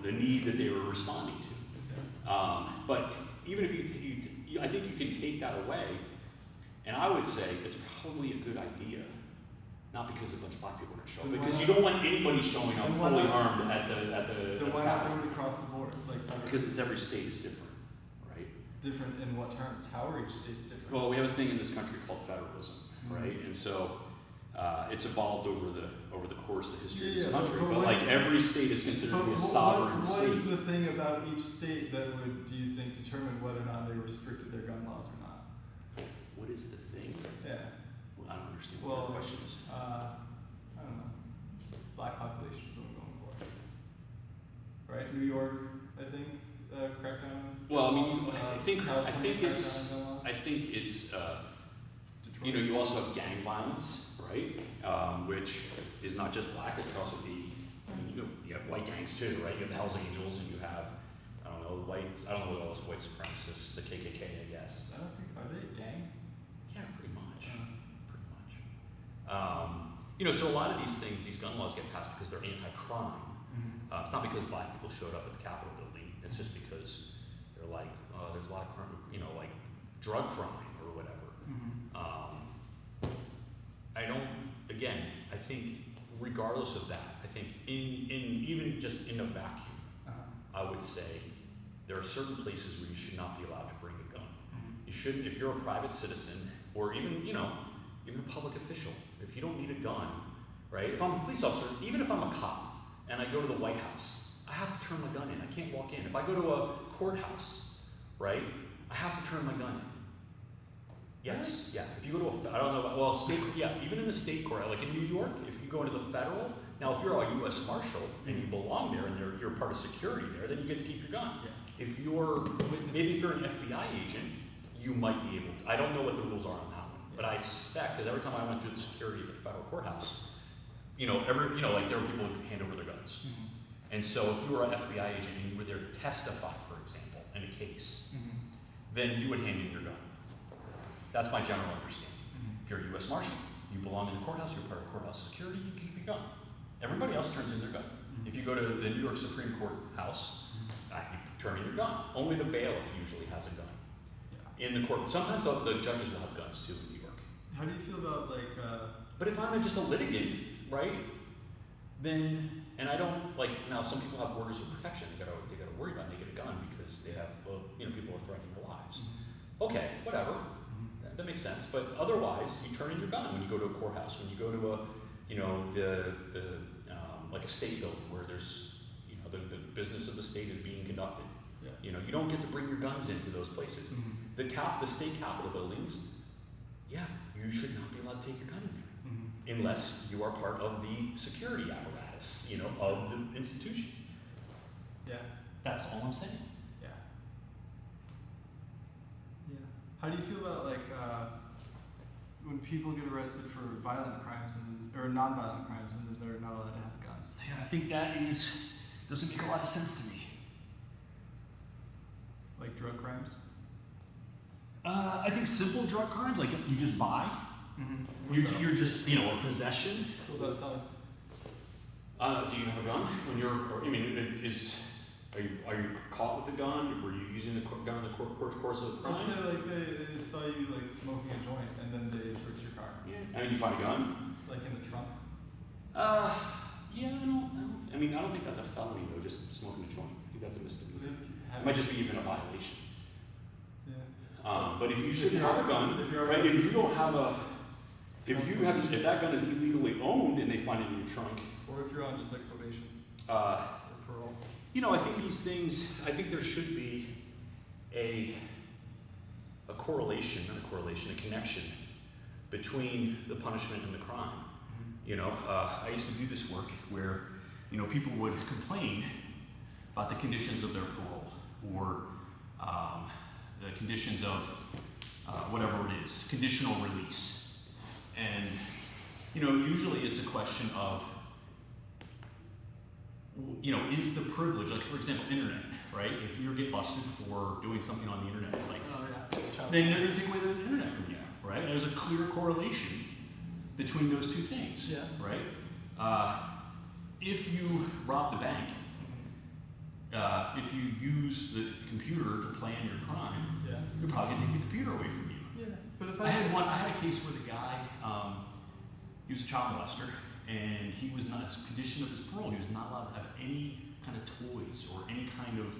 The need that they were responding to. But even if I think you can take that away, and I would say it's probably a good idea, not because a bunch of black people are going to show up, Then why because you not- don't want anybody showing up then why fully not- armed at the. Then why not do it across the board? Like federal? Because it's every state is different, right? Different in what terms? How are each states different? Well, we have a thing in this country called federalism, right? And so it's evolved over the course of the history of this country. But what- like every state is considered to be a sovereign what state. is the thing about each state that would, do you think, determine whether or not they restricted their gun laws or not? What is the thing? Yeah. Well, I don't understand what Well, your question is. I don't know. Black population is what I'm going for. Right? New York, I think, crackdown. Well, I mean, laws, think California it's gun laws? I think it's Detroit. you know, you also have gang violence, right? Which is not just black; it can also be you have white gangs too, right? You have the Hell's Angels, and you have I don't know what all those white supremacists, the KKK, I guess. I don't think, are they a gang? Yeah, pretty much. Pretty much. You know, so a lot of these things, these gun laws get passed because they're anti-crime. It's not because black people showed up at the Capitol building. It's just because they're like, there's a lot of crime, you know, like drug crime or whatever. Again, I think regardless of that, I think in even just in a vacuum, I would say there are certain places where you should not be allowed to bring a gun. You shouldn't, if you're a private citizen or even, you know, even a public official, if you don't need a gun, right? If I'm a police officer, even if I'm a cop and I go to the White House, I have to turn my gun in. I can't walk in. If I go to a courthouse, right, I have to turn my gun in. Yes, yeah. If you go to I don't know, well, state, yeah, even in the state court, like in New York, if you go into the federal, now if you're a U.S. Marshal and you belong there and you're part of security there, then you get to keep your gun. Yeah. If you're, maybe if you're an FBI agent, you might be able to. I don't know what the rules are on that one, but I suspect that every time I went through the security at the federal courthouse, you know, like there were people who hand over their guns. And so if you were an FBI agent and you were there to testify, for example, in a case, then you would hand in your gun. That's my general understanding. If you're a U.S. Marshal, you belong in the courthouse, you're part of courthouse security, you keep your gun. Everybody else turns in their gun. If you go to the New York Supreme Court house, you turn in your gun. Only the bailiff usually has a gun. In the court, sometimes the judges will have guns too in New York. How do you feel about like? But if I'm just a litigant, right? Then, and I don't like now. Some people have orders of protection. They gotta worry about making a gun because they have, well, you know, people are threatening their lives. Okay, whatever. That makes sense. But otherwise, you turn in your gun when you go to a courthouse. When you go to a, you know, like a state building where there's, you know, the business of the state is being conducted. Yeah. You know, you don't get to bring your guns into those places. The state capitol buildings, yeah, you should not be allowed to take your gun in there unless you are part of the security apparatus, you know, of the institution. Yeah. That's all I'm saying. Yeah. Yeah. How do you feel about like when people get arrested for violent crimes or non-violent crimes and they're not allowed to have guns? Yeah, I think that doesn't make a lot of sense to me. Like drug crimes? I think simple drug crimes, like you just buy, you're just, you know, a possession. What about selling? Do you have a gun when you're? I mean, are you caught with a gun? Were you using the gun in the course of a crime? Let's say like they saw you like smoking a joint and then they search your car. Yeah. And you find a gun? Like in the trunk. Yeah, I don't think that's a felony though. Just smoking a joint. I think that's a misdemeanor. It might just be even a violation. Yeah. But if you shouldn't have a gun, right? If you don't have if that gun is illegally owned and they find it in your trunk, or if you're on just like probation or parole. You know, I think these things. I think there should be a correlation, not a correlation, a connection between the punishment and the crime. You know, I used to do this work where, you know, people would complain about the conditions of their parole or the conditions of whatever it is, conditional release. And, you know, usually it's a question of, you know, is the privilege, like for example, internet, right? If you get busted for doing something on the internet, like, then they're gonna take away the internet from you, right? There's a clear correlation between those two things, right? If you rob the bank, if you use the computer to plan your crime, you're probably gonna take the computer away from you. Yeah, but if I had a case where the guy, he was a child molester, and he was not, as a condition of his parole, he was not allowed to have any kind of toys or any kind of,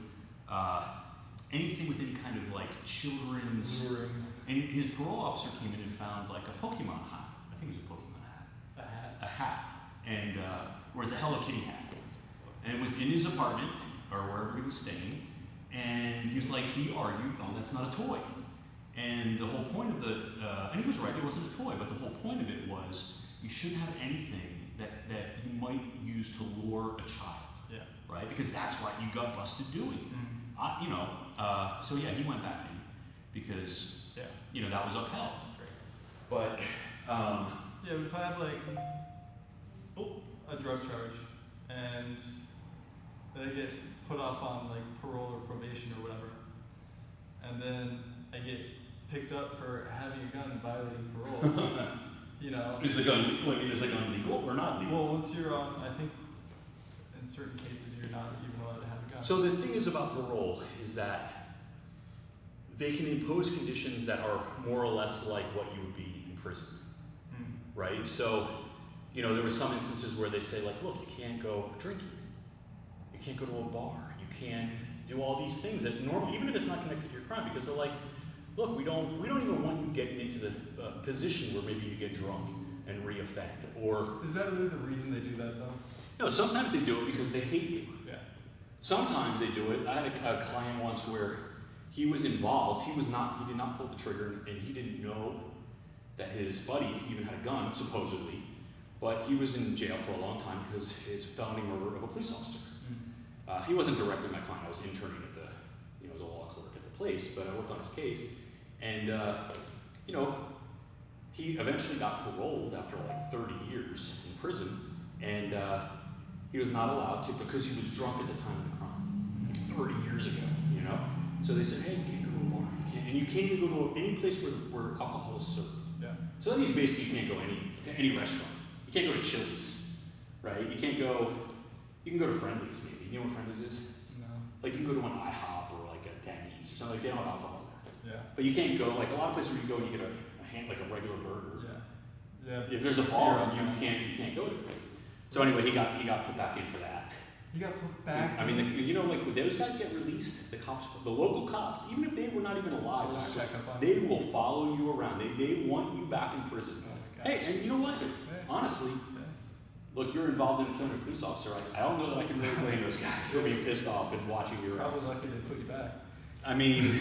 anything with any kind of like children's. And his parole officer came in and found like a Pokemon hat. I think it was a Pokemon hat. A hat. And, or it was a Hello Kitty hat. And it was in his apartment, or wherever he was staying, and he was like, he argued, oh, that's not a toy. And the whole point of and he was right, it wasn't a toy, but the whole point of it was, you shouldn't have anything that you might use to lure a child. Yeah. Right? Because that's what you got busted doing. You know, so yeah, he went back in. because, Yeah. you know, that was upheld. Right. But, Yeah, but if I have like a drug charge and then I get put off on like parole or probation or whatever, and then I get picked up for having a gun and violating parole, you know. is the gun, is the gun legal or not legal? Well, once you're on, I think in certain cases you're not even allowed to have a gun. So the thing is about parole is that they can impose conditions that are more or less like what you would be in prison, right? So, you know, there were some instances where they say like, look, you can't go drinking, you can't go to a bar, you can't do all these things that normally, even if it's not connected to your crime, because they're like, look, we don't even want you getting into the position where maybe you get drunk and re-offend, or Is that really the reason they do that though? no, sometimes they do it because they hate you. Yeah. Sometimes they do it. I had a client once where he was involved. He did not pull the trigger, and he didn't know that his buddy even had a gun, supposedly. But he was in jail for a long time because it's a felony murder of a police officer. He wasn't directly my client. I was interning at the, you know, as a law clerk at the place, but I worked on his case. And, you know, he eventually got paroled after like 30 years in prison. And he was not allowed to because he was drunk at the time of the crime, like 30 years ago, you know? So they said, hey, you can't go to a bar. You can't, and you can't even go to any place where alcohol is served. Yeah. So that means basically you can't go to any restaurant. You can't go to Chili's, right? You can go to Friendly's maybe. You know what Friendly's is? No. Like you can go to an IHOP or like a Denny's or something, like they don't have alcohol there. Yeah. But you can't go, like a lot of places where you go and you get like a regular burger. Yeah. Yeah. If there's a bar, you can't go to it. So anyway, he got put back in for that. You got put back. I mean, you know, like when those guys get released, the cops, the local cops, even if they were not even alive, They'll check up on they will follow you around. They want you back in prison. Oh my gosh. Hey, and you know what? Honestly, look, you're involved in killing a police officer. I don't know that I can really blame those guys for being pissed off and watching your Probably ass. lucky they put you back. I mean,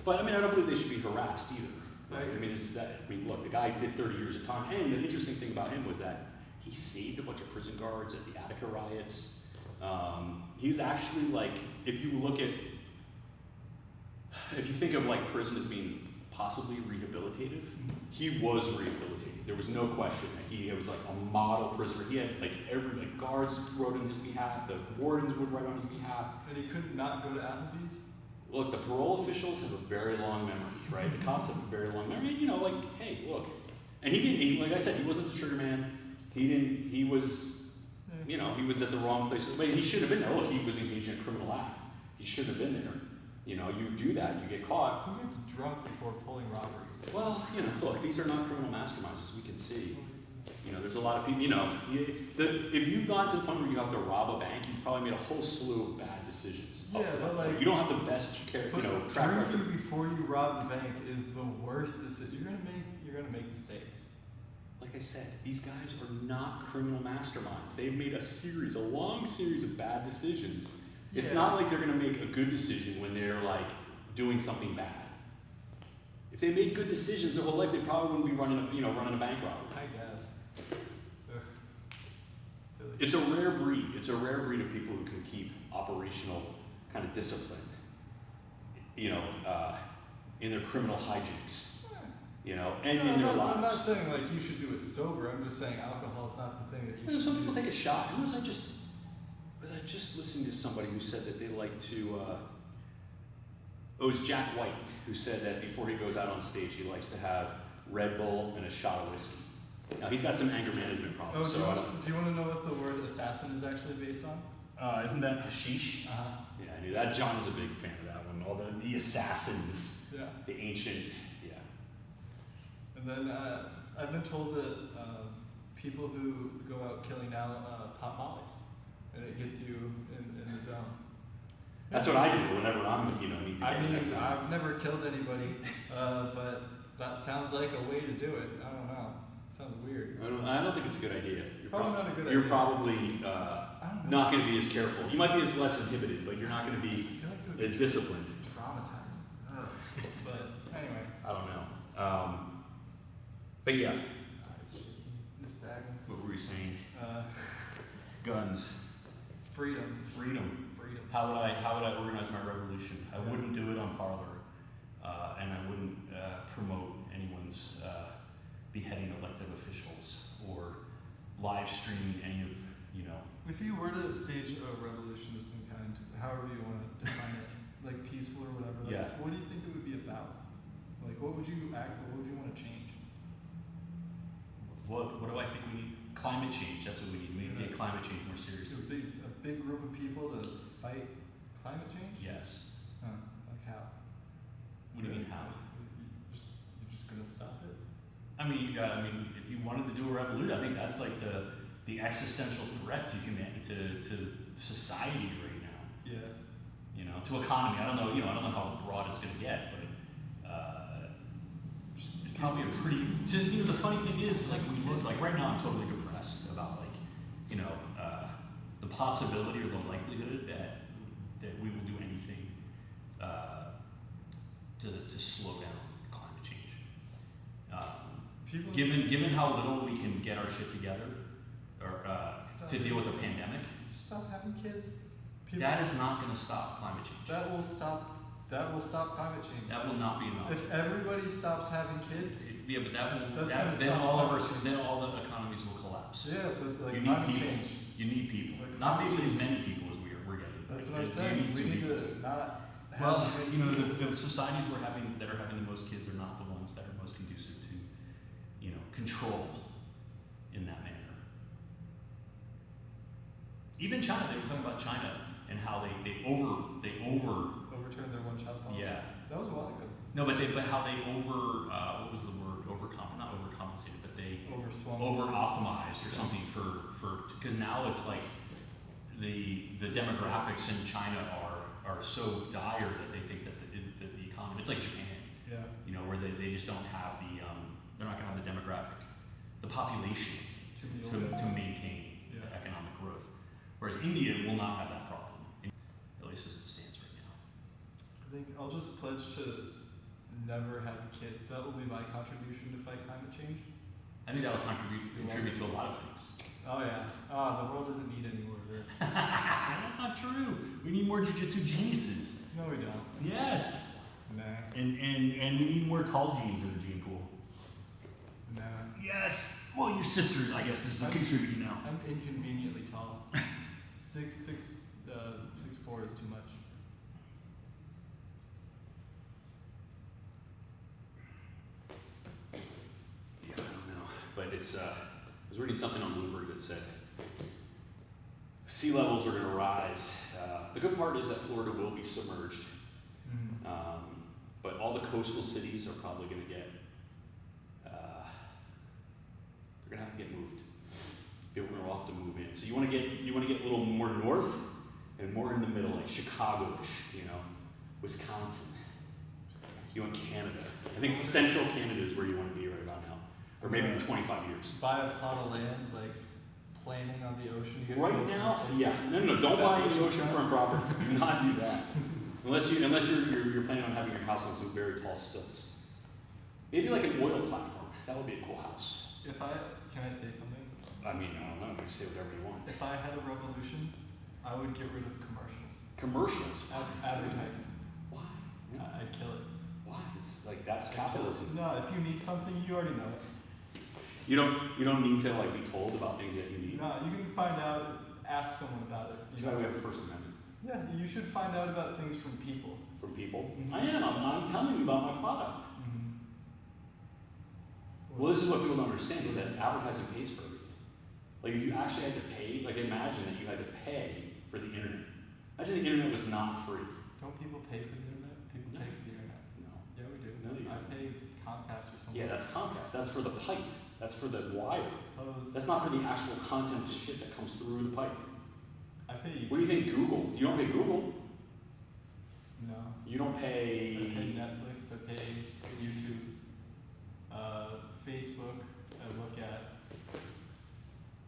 but I mean, I don't believe they should be harassed either. Right? Right. I mean, look, the guy did 30 years of time, and the interesting thing about him was that he saved a bunch of prison guards at the Attica riots. He's actually like, if you think of like prison as being possibly rehabilitative, he was rehabilitated. There was no question that he was like a model prisoner. He had like guards wrote on his behalf, the wardens would write on his behalf. And he could not go to Applebee's? Look, the parole officials have a very long memory, right? The cops have a very long memory. You know, like, hey, look. And like I said, he wasn't the sugar man. He was, you know, he was at the wrong place. But he should have been there. Look, he was engaged in a criminal act. He shouldn't have been there. You know, you do that, you get caught. Who gets drunk before pulling robberies? Well, you know, look, these are not criminal masterminds, as we can see. You know, there's a lot of people, you know, if you've gone to the point where you have to rob a bank, you've probably made a whole slew of bad decisions. Yeah, but like, you don't have the best track record. Drinking before you rob the bank is the worst decision. You're gonna make mistakes. Like I said, these guys are not criminal masterminds. They've made a long series of bad decisions. It's Yeah. not like they're gonna make a good decision when they're like doing something bad. If they made good decisions their whole life, they probably wouldn't be running a bank robbery. I guess. Ugh. Silly. It's a rare breed. It's a rare breed of people who can keep operational kind of discipline, you know, in their criminal hijinks, you know, and in their lives. I'm not saying like you should do it sober. I'm just saying alcohol is not the thing that you should Some people use. take a shot. Who was I just listening to somebody who said that they like to, it was Jack White who said that before he goes out on stage, he likes to have Red Bull and a shot of whiskey. Now, he's got some anger management Oh, problems. do you want to know what the word assassin is actually based on? Isn't that hashish? Uh-huh. Yeah, I knew that. John was a big fan of that one. All the assassins, Yeah. the ancient, yeah. And then I've been told that people who go out killing now pop mollies, and it gets you in the zone. That's what I do whenever I'm, need to get I mean, that zone. I've never killed anybody, but that sounds like a way to do it. I don't know. Sounds weird. I don't think it's a good idea. Probably not a good You're idea. probably I don't know. not going to be as careful. You might be as less inhibited, but you're not going to I be feel like it would as be disciplined. traumatizing. Ugh. But anyway. I don't know. But yeah, It's shaky. Nystagmus. what were we saying? Uh, Guns, freedom. freedom. Freedom. How would I organize my revolution? I wouldn't do it on Parler. and I wouldn't promote anyone's beheading elected officials or live streaming any of, you know. If you were to stage a revolution of some kind, however you want to define it, like peaceful or whatever, like, Yeah. what do you think it would be about? Like, what would you want to change? What do I think we need? Climate change. That's what we need. We need to take climate change more seriously. A big group of people to fight climate change? Yes. Huh, like how? What do you mean how? You're just gonna stop it? I mean, if you wanted to do a revolution, I think that's like the existential threat to humanity, to society right now. Yeah. You know, to economy. I don't know. I don't know how broad it's going to get, but it's probably a pretty. The funny thing is, like we look like right now, I'm totally depressed about the possibility or the likelihood that we will do anything to slow down climate change. Given how little we can get our shit together, or to deal with a pandemic, stop having kids. That is not going to stop climate change. That will stop climate change. That will not be enough. If everybody stops having kids, Yeah, but that won't. That's Then gonna all stop of our, climate change. then all the economies will collapse. yeah, but like You need climate people. change. You need people. Like Not climate maybe as change. many people as we're getting. That's Like, what I'm you saying. We need people. to not have Well, as many the societies that are having the most kids are not the ones that are most conducive to, control in that manner. Even China, they were talking about China and how they overturn their one-child policy. yeah. That was a while ago. No, but how they what was the word? Not overcompensated, but they Overswung. over optimized or something for because now it's like the demographics in China are so dire that they think that the economy, it's like Japan, Yeah. where they just don't have they're not going to have the demographic, the population to maintain Yeah. economic growth, whereas India will not have that problem, at least as it stands right now. I think I'll just pledge to never have kids. That will be my contribution to fight climate change. I think that will contribute to a lot of things. Oh yeah. The world doesn't need any more of this. That's not true. We need more jiu-jitsu geniuses. No, we don't. Yes. Nah. And we need more tall jeans in the gene pool. Nah. Yes. Well, your sister, I guess, is contributing now. I'm inconveniently tall. 6'4" is too much. Yeah, I don't know. But it's, I was reading something on Bloomberg that said sea levels are going to rise. The good part is that Florida will be submerged. But all the coastal cities are probably going to get, they're going to have to get moved. People are off to move in. So you want to get a little more north and more in the middle, like Chicago-ish, Wisconsin. You want Canada. I think central Canada is where you want to be right about now, or maybe in 25 years. Buy a plot of land, like planning on the ocean. You get Right those now, someplace. yeah, no, don't buy any oceanfront property. Do not do that, unless you're planning on having your house on some very tall stilts. Maybe like an oil platform. That would be a cool house. Can I say something? I mean, I don't know. You say whatever you want. If I had a revolution, I would get rid of commercials. Commercials. Advertising. Why? I'd kill it. Why? It's like that's capitalism. No, if you need something, you already know it. You don't need to like be told about things that you need. No, you can find out, ask someone about it. That's why we have a First Amendment. Yeah, you should find out about things from people. From people. Mhm. I'm telling you about my product. Well, this is what people don't understand is that advertising pays for everything. Like if you actually had to pay, like imagine that you had to pay for the internet. Imagine the internet was not free. Don't people pay for the internet? People No. pay for the internet. No. Yeah, we do. No, you I don't. pay Comcast or something. Yeah, that's Comcast. That's for the pipe. That's for the wire. That's not for the actual content of shit that comes through the pipe. I pay. What do you think Google? You don't pay Google. No. You don't I pay. pay Netflix. I pay YouTube. Facebook. I look at.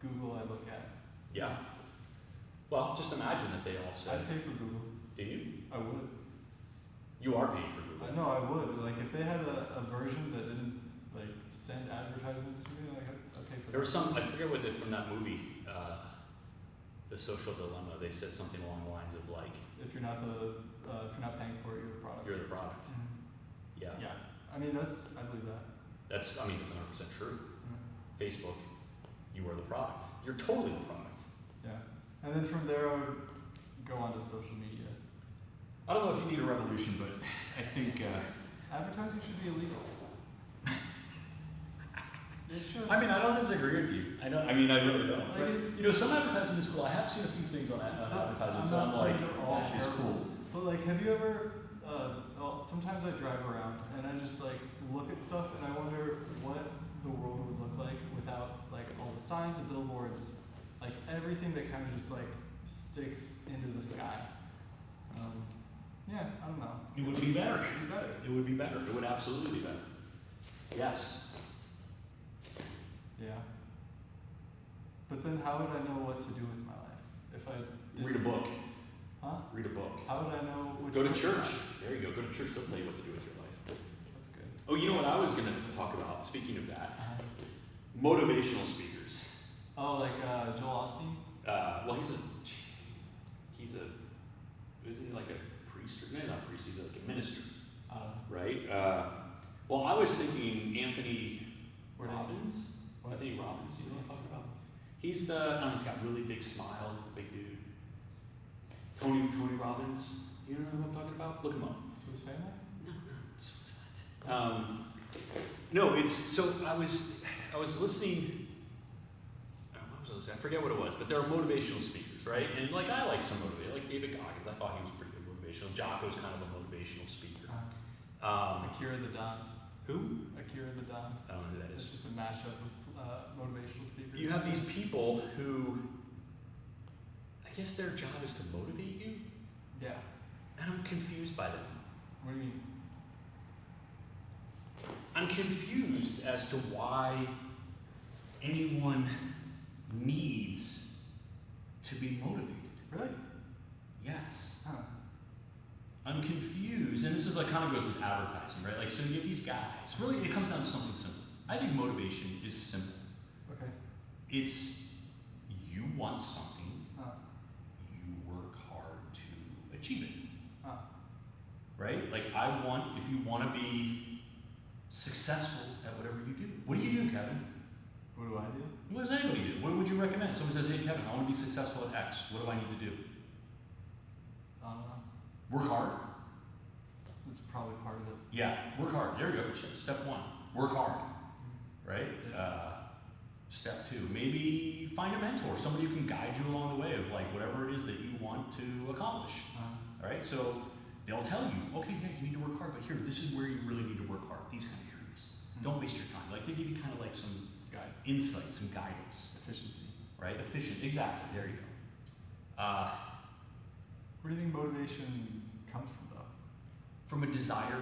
Google. I look at. Yeah. Well, just imagine that they all I said. pay for Google. Do you? I would. You are paying for Google. No, I would. Like if they had a version that didn't like send advertisements to me, like I'd pay for There was that. some, I forget what from that movie, The Social Dilemma, they said something along the lines of like, If you're not paying for it, you're the product. you're the product. Yeah. Yeah. I mean, I believe that. That's 100% true. Mm-hmm. Facebook, you are the product. You're totally the product. Yeah. And then from there, I would go on to social media. I don't know if you need a revolution, but I think. Advertising should be illegal. It should. I don't disagree with you. I really don't. Like But, some advertising is cool. I have seen a few things on advertisements, and I'm like, that is cool. But like, have you ever? Sometimes I drive around and I just like look at stuff and I wonder what the world would look like without like all the signs and billboards, like everything that kind of just like sticks into the sky. Yeah, I don't know. It would be better. It'd be better. It would be better. It would absolutely be better. Yes. Yeah. But then how would I know what to do with my life if I didn't? Read a book. Huh? Read a book. How would I know which Go to book church. to There you go. Go to church. They'll tell you what to do with your life. buy? That's good. Oh, you know what I was going to talk about? Speaking of that, motivational speakers. Oh, like Joel Osteen? Well, isn't he like a priest or no, not a priest? He's like a minister, right? Well, I was thinking Anthony Robbins. Anthony Robbins. You know what I'm talking about? He's he's got really big smile. He's a big dude. Tony Robbins. You know who I'm talking about? Look him up. Swiss Family? No, it's so I was listening. What was I listening? I forget what it was, but there are motivational speakers, right? And like I like some motivational, like David Goggins. I thought he was pretty good motivational. Jocko's kind of a motivational speaker. Akira the Don. Who? Akira the Don. I don't know who that It's is. just a mashup of motivational speakers. You have these people who, I guess their job is to motivate you, Yeah. and I'm confused by them. What do you mean? I'm confused as to why anyone needs to be motivated. Really? Yes. Huh. I'm confused, and this is like kind of goes with advertising, right? Like, so you have these guys. Really, it comes down to something simple. I think motivation is simple. Okay. It's you want something, Huh. you work hard to achieve it, Huh. right? Like, if you want to be successful at whatever you do. What do you do, Kevin? What do I do? What does anybody do? What would you recommend? Someone says, hey, Kevin, I want to be successful at X. What do I need to do? I don't know. Work hard. That's probably part of it. Yeah, work hard. There you go. Step one, work hard, right? Yeah. Step two, maybe find a mentor, somebody who can guide you along the way of like whatever it is that you want to accomplish. All right, so they'll tell you, okay, yeah, you need to work hard, but here, this is where you really need to work hard. These kind of areas. Don't waste your time. Like they give you kind of like some Guide. insight, some guidance, Efficiency. right? Efficient, exactly. There you go. Where do you think motivation comes from, though? From a desire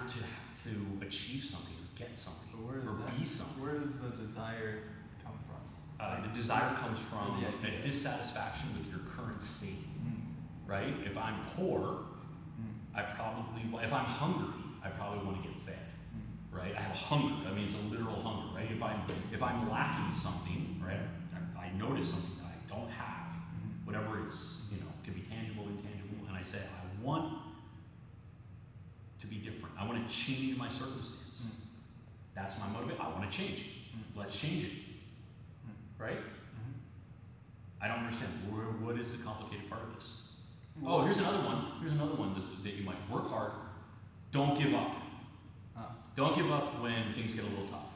to achieve something, or get something, But where or is that? be something. Where does the desire come from? The desire comes from The a idea. dissatisfaction with your current state, Mm. right? If I'm poor, Mm. if I'm hungry, I probably want to get fed, right? I have a hunger. I mean, it's a literal hunger, right? If I'm lacking something, right? I notice something that I don't have, whatever it is, it could be tangible, intangible, and I say, I want to be different. I want to change my circumstance. That's my motivation. I want to change it. Let's change it, right? I don't understand. What is the complicated part of this? Oh, here's another one. That you might work hard. Don't give up. Don't give up when things get a little tough.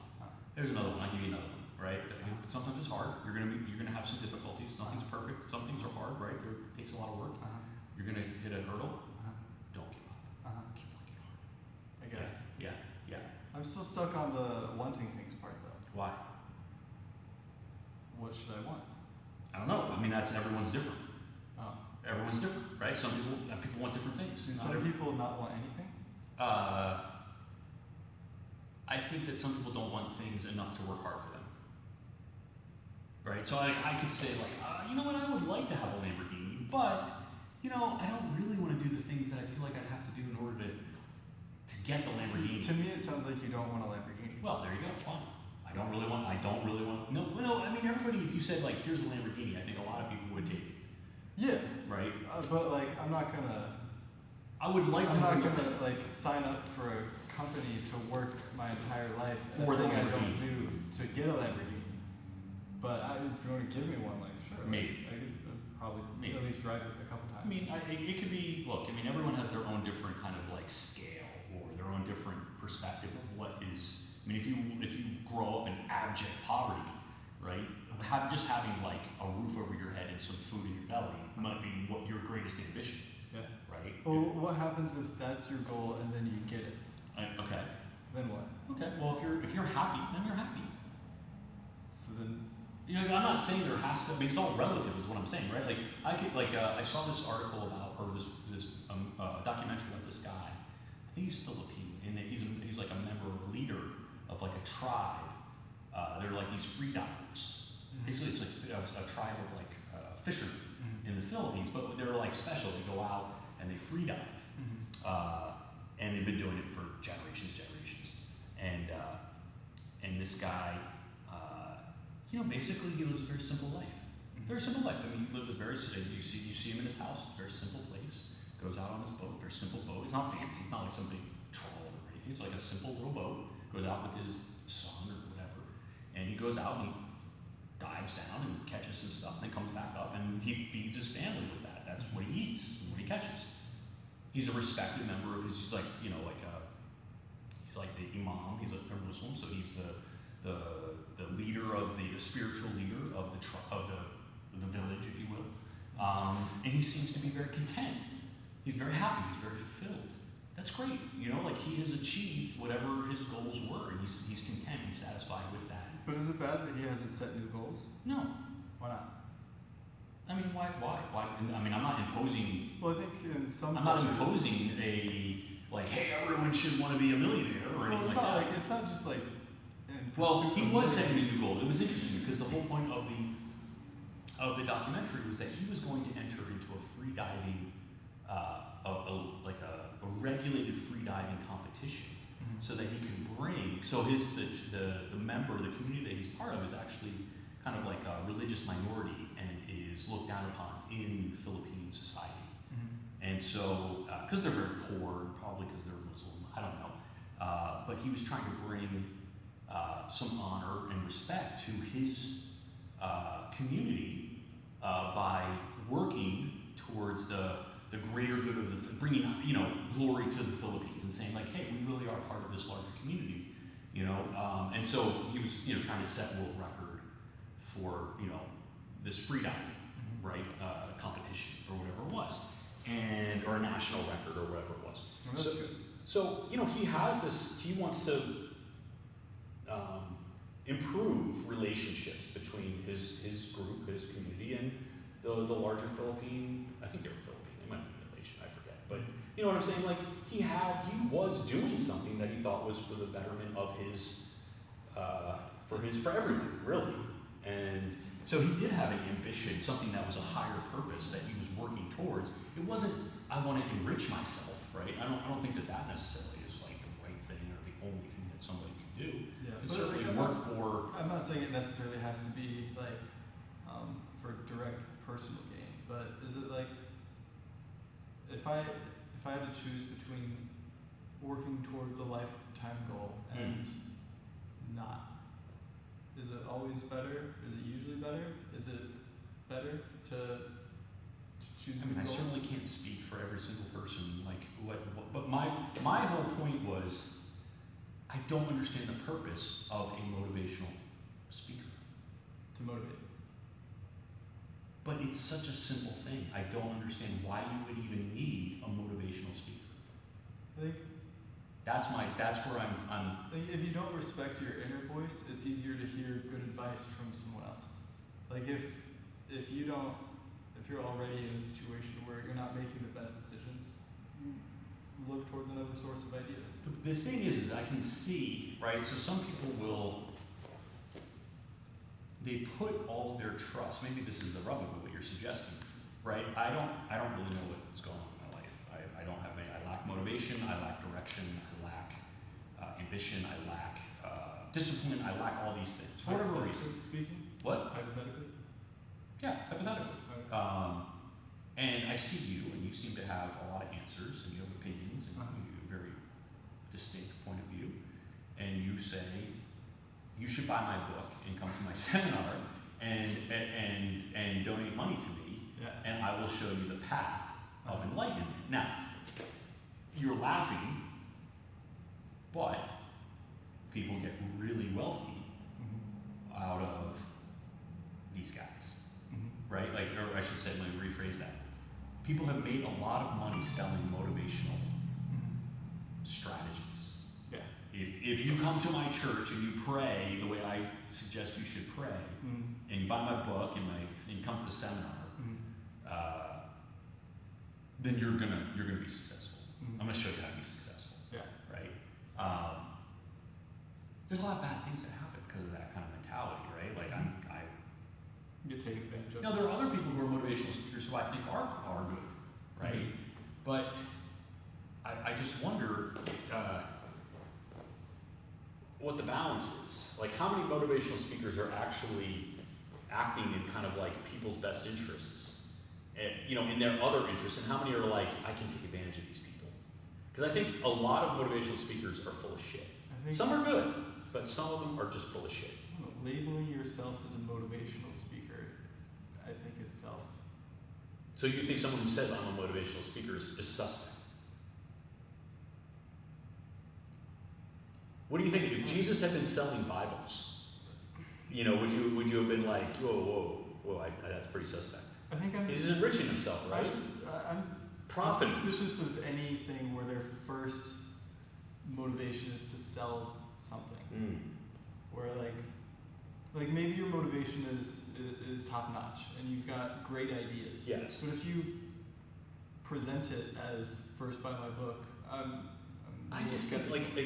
There's another one. I'll give you another one, right? Sometimes it's hard. You're gonna have some difficulties. Nothing's perfect. Some things are hard, right? It takes a lot of work. You're gonna hit a hurdle. Don't give up. Keep working hard. I guess. Yeah. I'm still stuck on the wanting things part, though. Why? What should I want? I don't know. I mean, everyone's different. Oh. Everyone's different, right? Some people want different things. Do Not some every- people not want anything? I think that some people don't want things enough to work hard for them. Right? So I could say like, you know what, I would like to have a Lamborghini, but I don't really want to do the things that I feel like I'd have to do in order to get the Lamborghini. To me, it sounds like you don't want a Lamborghini. Well, there you go, fine. I don't really want, no, I mean everybody, if you said like, here's a Lamborghini, I think a lot of people would take it. Yeah. Right? But like, I'm not gonna I would like I'm to. not gonna like sign up for a company to work my entire life and For the I don't Lamborghini. do to get a Lamborghini. But if you want to give me one, like sure, Maybe. I could probably Maybe. at least drive it a couple times. I mean, it could be. Look, I mean, everyone has their own different kind of like scale or their own different perspective of what is. I mean, if you grow up in abject poverty, right? Just having like a roof over your head and some food in your belly might be what your greatest ambition, Yeah. right? Well, what happens if that's your goal and then you get it? Okay. Then what? Okay. Well, if you're happy, then you're happy. So then, You know, I'm not saying there has to. I mean, it's all relative, is what I'm saying, right? Like I saw this article about, or this documentary about this guy. I think he's Filipino, and that he's like a member or leader of like a tribe. They're like these free divers. Basically, it's like a tribe of like fishermen in the Philippines, but they're like special. They go out and they free dive, and they've been doing it for generations. And this guy, basically he lives a very simple life. Very simple life. I mean, he lives a very. You see him in his house. It's a very simple place. Goes out on his boat. Very simple boat. It's not fancy. It's not like some big trawl or anything. It's like a simple little boat. Goes out with his son or whatever, and he goes out and he dives down and catches some stuff, and then comes back up and he feeds his family with that. That's what he eats and what he catches. He's a respected member of his. He's like he's like the imam. He's a Muslim, so he's the leader of the spiritual leader of the village, if you will. And he seems to be very content. He's very happy. He's very fulfilled. That's great. Like he has achieved whatever his goals were, and he's content and satisfied with that. but is it bad that he hasn't set new goals? No. Why not? I mean, why? I mean, I'm not imposing. Well, I think in some I'm not cultures- imposing hey, everyone should want to be a millionaire or Well, anything it's like not that. like it's not just like. in Well, pursuit he of was millions. setting a new goal. It was interesting because the whole point of the documentary was that he was going to enter into a free diving, a regulated free diving competition, so that he could bring. So the member of the community that he's part of is actually kind of like a religious minority and is looked down upon in Philippine society. And so, because they're very poor, probably because they're Muslim, I don't know. But he was trying to bring some honor and respect to his community by working towards the greater good of bringing glory to the Philippines and saying like, hey, we really are part of this larger community, And so he was trying to set world record for this free diving, right, competition or whatever it was. Or a national record or whatever it was. Well, that's good. So he has this. He wants to improve relationships between his group, his community, and the larger Philippine. I think they were Philippine. They might be Malaysian. I forget. But you know what I'm saying? Like he was doing something that he thought was for the betterment of for everyone, really. And so he did have an ambition, something that was a higher purpose that he was working towards. It wasn't, I want to enrich myself, right? I don't think that necessarily is like the right thing or the only thing that somebody can do. Yeah, It but certainly like, work for. I'm not saying it necessarily has to be like for direct personal gain, but is it like if I had to choose between working towards a lifetime goal and not, is it always better? Is it usually better? Is it better to choose I mean, a I goal? certainly can't speak for every single person, like but my whole point was, I don't understand the purpose of a motivational speaker. To motivate. But it's such a simple thing. I don't understand why you would even need a motivational speaker. I think That's where I'm. like, if you don't respect your inner voice, it's easier to hear good advice from someone else. Like if you're already in a situation where you're not making the best decisions, look towards another source of ideas. The thing is I can see, right? So some people they put all their trust. Maybe this is the rub of what you're suggesting, right? I don't really know what's going on in my life. I don't have I lack motivation. I lack direction. I lack ambition. I lack discipline. I lack all these things for whatever reason. Speaking? What? Hypothetically? Yeah, hypothetically. Okay. And I see you, and you seem to have a lot of answers, and you have opinions, and you're very distinct point of view, and you say, you should buy my book and come to my seminar and donate money to me, and I will show you the path of enlightenment. Now, you're laughing, but people get really wealthy out of these guys, right? Like, or I should say, let me rephrase that. People have made a lot of money selling motivational strategies. Yeah. If you come to my church and you pray the way I suggest you should pray, and you buy my book and come to the seminar, then you're gonna be successful. I'm gonna show you how to be successful. Yeah. Right. There's a lot of bad things that happen because of that kind of mentality, right? Like I You get taken advantage of. you know, there are other people who are motivational speakers who I think are good, right? But I just wonder what the balance is. Like, how many motivational speakers are actually acting in kind of like people's best interests, and, you know, in their other interests, and how many are like, I can take advantage of these people? Because I think a lot of motivational speakers are full of shit. Some are good, but some of them are just full of shit. I don't know, labeling yourself as a motivational speaker, I think itself. So you think someone who says I'm a motivational speaker is suspect? What do you think? If Jesus had been selling Bibles, you know, would you have been like, whoa, that's pretty suspect? I think He's enriching himself, right? I'm Profiting. suspicious of anything where their first motivation is to sell something. Where like maybe your motivation is top notch and you've got great ideas. Yes. But if you present it as first buy my book, I just think like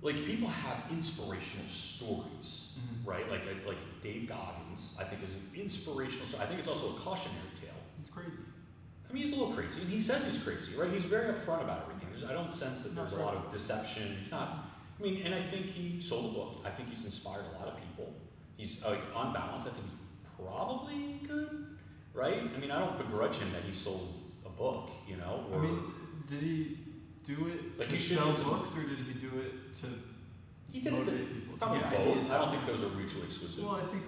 if people have inspirational stories, right? Like Dave Goggins, I think is an inspirational story. I think it's also a cautionary tale. He's crazy. I mean, he's a little crazy, and he says he's crazy, right? He's very upfront about everything. I don't sense that there's a lot of deception. He's not. I mean, and I think he sold a book. I think he's inspired a lot of people. He's on balance. I think he's probably good, right? I mean, I don't begrudge him that he sold a book, you know. Or, I mean, did he do it like to sell books, or did he do it to motivate people? Probably get both. ideas I don't out think there? those are mutually exclusive. Well, I think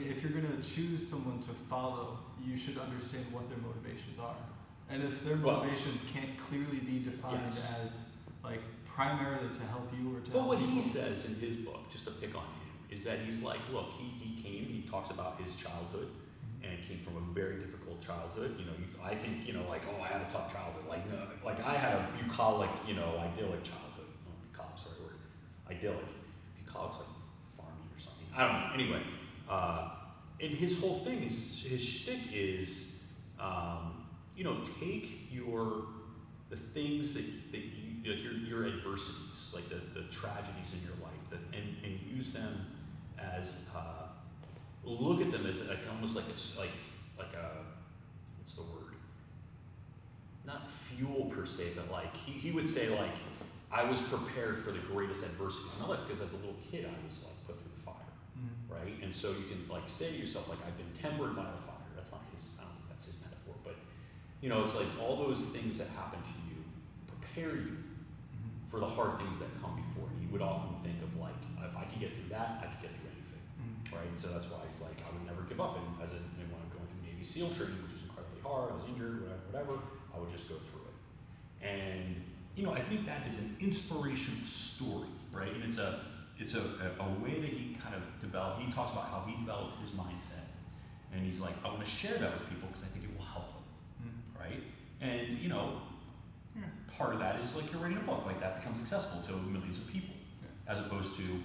if you're gonna choose someone to follow, you should understand what their motivations are. And if their motivations can't clearly be defined as like primarily to help you or to help what people. he says in his book, just to pick on him, is that he's like, look, he talks about his childhood, and came from a very difficult childhood. You know, I think, you know, like, oh, I had a tough childhood. Like, no, like I had a bucolic, you know, idyllic childhood. Oh, bucolic, sorry word. Idyllic. Bucolic's like farming or something. I don't know. Anyway, and his whole thing is, his shtick is, you know, take the things that you, like your adversities, like the tragedies in your life, and use them as, look at them as like almost like it's like a, what's the word? Not fuel per se, but like he would say like, I was prepared for the greatest adversities in my life because as a little kid I was like put through the fire, right? And so you can like say to yourself like, I've been tempered by the fire. That's not his, I don't think that's his metaphor, but you know, it's like all those things that happen to you prepare you for the hard things that come before. And you would often think of like, if I could get through that, I could get through anything, right? And so that's why he's like, I would never give up. And when I'm going through Navy SEAL training, which was incredibly hard, I was injured, whatever, I would just go through it. And you know, I think that is an inspirational story, right? And it's a way that he kind of developed. He talks about how he developed his mindset, and he's like, I want to share that with people because I think it will help them, right? And you know, part of that is like you're writing a book, like that becomes accessible to millions of people, as opposed to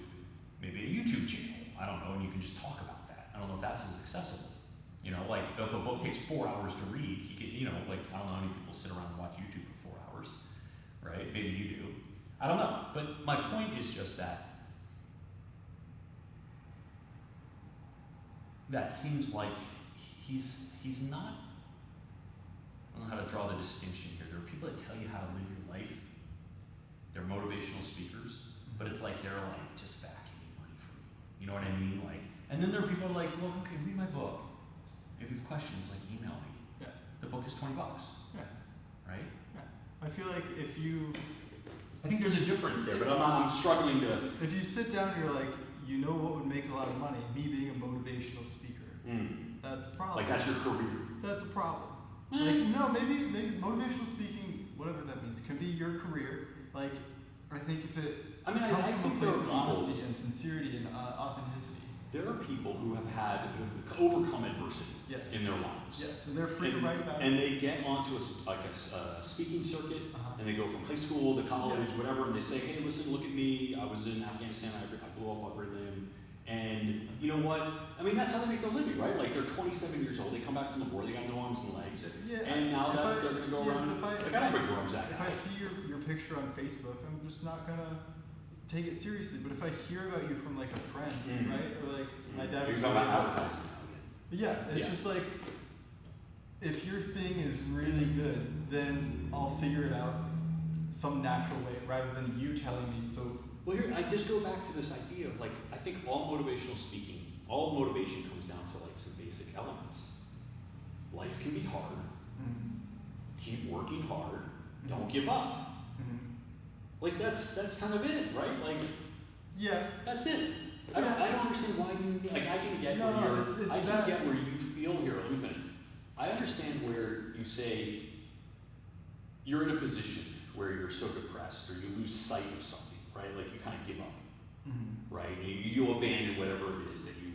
maybe a YouTube channel. I don't know, and you can just talk about that. I don't know if that's as accessible. You know, like if a book takes 4 hours to read, he could, you know, like I don't know how many people sit around and watch YouTube for 4 hours, right? Maybe you do. I don't know. But my point is just that seems like he's not, I don't know how to draw the distinction here. There are people that tell you how to live your life. They're motivational speakers, but it's like they're like just vacuuming money from you. You know what I mean? Like, and then there are people who are like, well, okay, read my book. If you have questions, like email me. Yeah. The book is $20. Yeah. Right? Yeah. I feel like if you I think there's a difference there, but I'm struggling to. if you sit down and you're like, you know what would make a lot of money? Me being a motivational speaker. That's a problem. Like that's your career. That's a problem. Like no, maybe motivational speaking, whatever that means, can be your career. Like I think if it comes I from think a place there of are people. honesty and sincerity and authenticity. There are people who have overcome adversity Yes. in their lives. Yes, and they're free to write about And it. they get onto a speaking circuit, and they go from high school to college, whatever, and they say, hey, listen, look at me. I was in Afghanistan. I blew off every limb. And you know what? I mean, that's how they make their living, right? Like they're 27 years old. They come back from the war. They got no arms and legs. Yeah. And now they're going to go around. If I If I see your picture on Facebook, I'm just not gonna take it seriously. But if I hear about you from like a friend, right, or like my dad. You're talking about advertising now again. Yeah, it's just like if your thing is really good, then I'll figure it out some natural way rather than you telling me. So Well, here, I just go back to this idea of like, I think all motivational speaking, all motivation comes down to like some basic elements. Life can be hard. Keep working hard. Don't give up. Like that's kind of it, right? Like, yeah, that's it. I don't understand why you like. I can get get where you feel here. Let me finish. I understand where you say you're in a position where you're so depressed or you lose sight of something, right? Like you kind of give up, right? You abandon whatever it is that you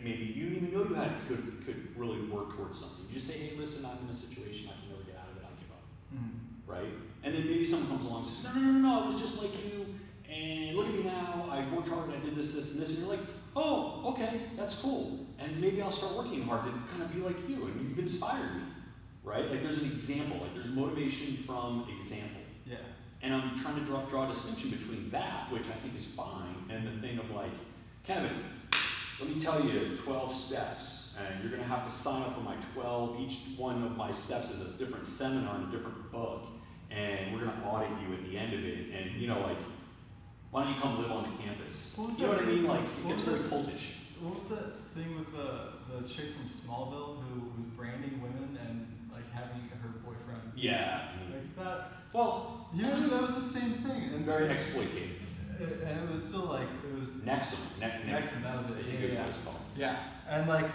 maybe you didn't even know you had could really work towards something. You just say, hey, listen, I'm in a situation I can never get out of it. I give up, right? And then maybe someone comes along and says, no, I was just like you, and look at me now. I worked hard and I did this, and this, and you're like, oh, okay, that's cool. And maybe I'll start working hard to kind of be like you, and you've inspired me, right? Like there's an example, like there's motivation from example. Yeah. And I'm trying to draw a distinction between that, which I think is fine, and the thing of like, Kevin, let me tell you 12 steps, and you're gonna have to sign up for my 12. Each one of my steps is a different seminar and a different book, and we're gonna audit you at the end of it, and you know, like, why don't you come live on the campus? You know what I mean? Like, it gets very cultish. What was that thing with the chick from Smallville who was branding women and like having her boyfriend? Yeah. Like that. Well, Yeah, that was the same thing. And very exploitative. And it was still like it was Nexum. Nexum, that was it. I think is what it's called. Yeah, and like it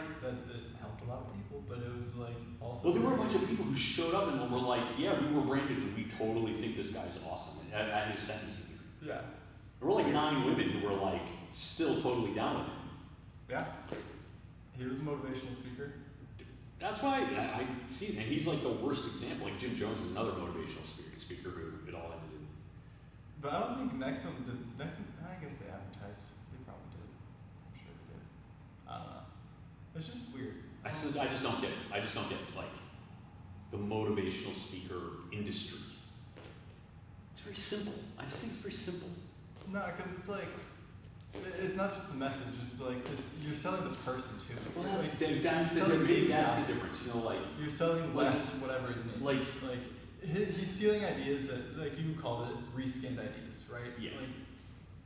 helped a lot of people, but it was like also. Well, there were a bunch of people who showed up and were like, "Yeah, we were branded, and we totally think this guy's awesome." At his sentencing. Yeah. There were like 9 women who were like still totally down with him. Yeah. He was a motivational speaker. That's why I see it, and he's like the worst example. Like Jim Jones is another motivational speaker who it all ended in. But I don't think Nexum did. Nexum, I guess they advertised. They probably did. I'm sure they did. I don't know. It's just weird. I just don't get like the motivational speaker industry. It's very simple. I just think it's very simple. No, because it's like, it's not just the message. It's like you're selling the person too. Well, that's like, the difference. You know, like you're selling less whatever his name like, is. Like he's stealing ideas that, like you called it, reskinned ideas, right? Yeah. Like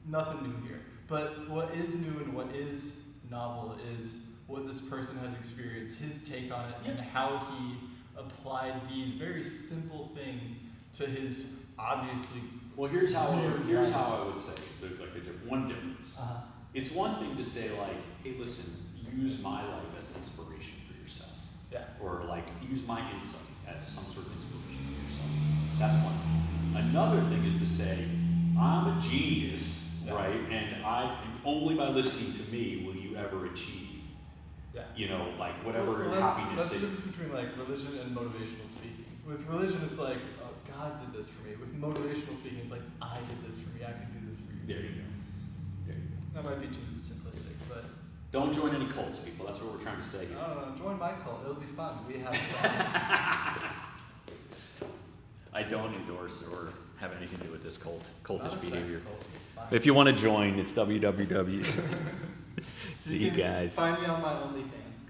nothing new here. But what is new and what is novel is what this person has experienced, his take on it, and how he applied these very simple things to his obviously. Well, here's how I would say one difference. It's one thing to say like, hey, listen, use my life as inspiration for yourself. Yeah. Or like use my insight as some sort of inspiration for yourself. That's one thing. Another thing is to say, I'm a genius, right? And only by listening to me will you ever achieve. Yeah. You know, like whatever That's happiness. the difference between like religion and motivational speaking. With religion, it's like, oh, God did this for me. With motivational speaking, it's like, I did this for me. I can do this for you. There you go. There you go. That might be too simplistic, but. Don't join any cults, people. That's what we're trying to say here. Join my cult. It'll be fun. We have fun. I don't endorse or have anything to do with this cultish It's behavior. cult. It's fine. If you want to join, it's www. See you guys. Find me on my OnlyFans.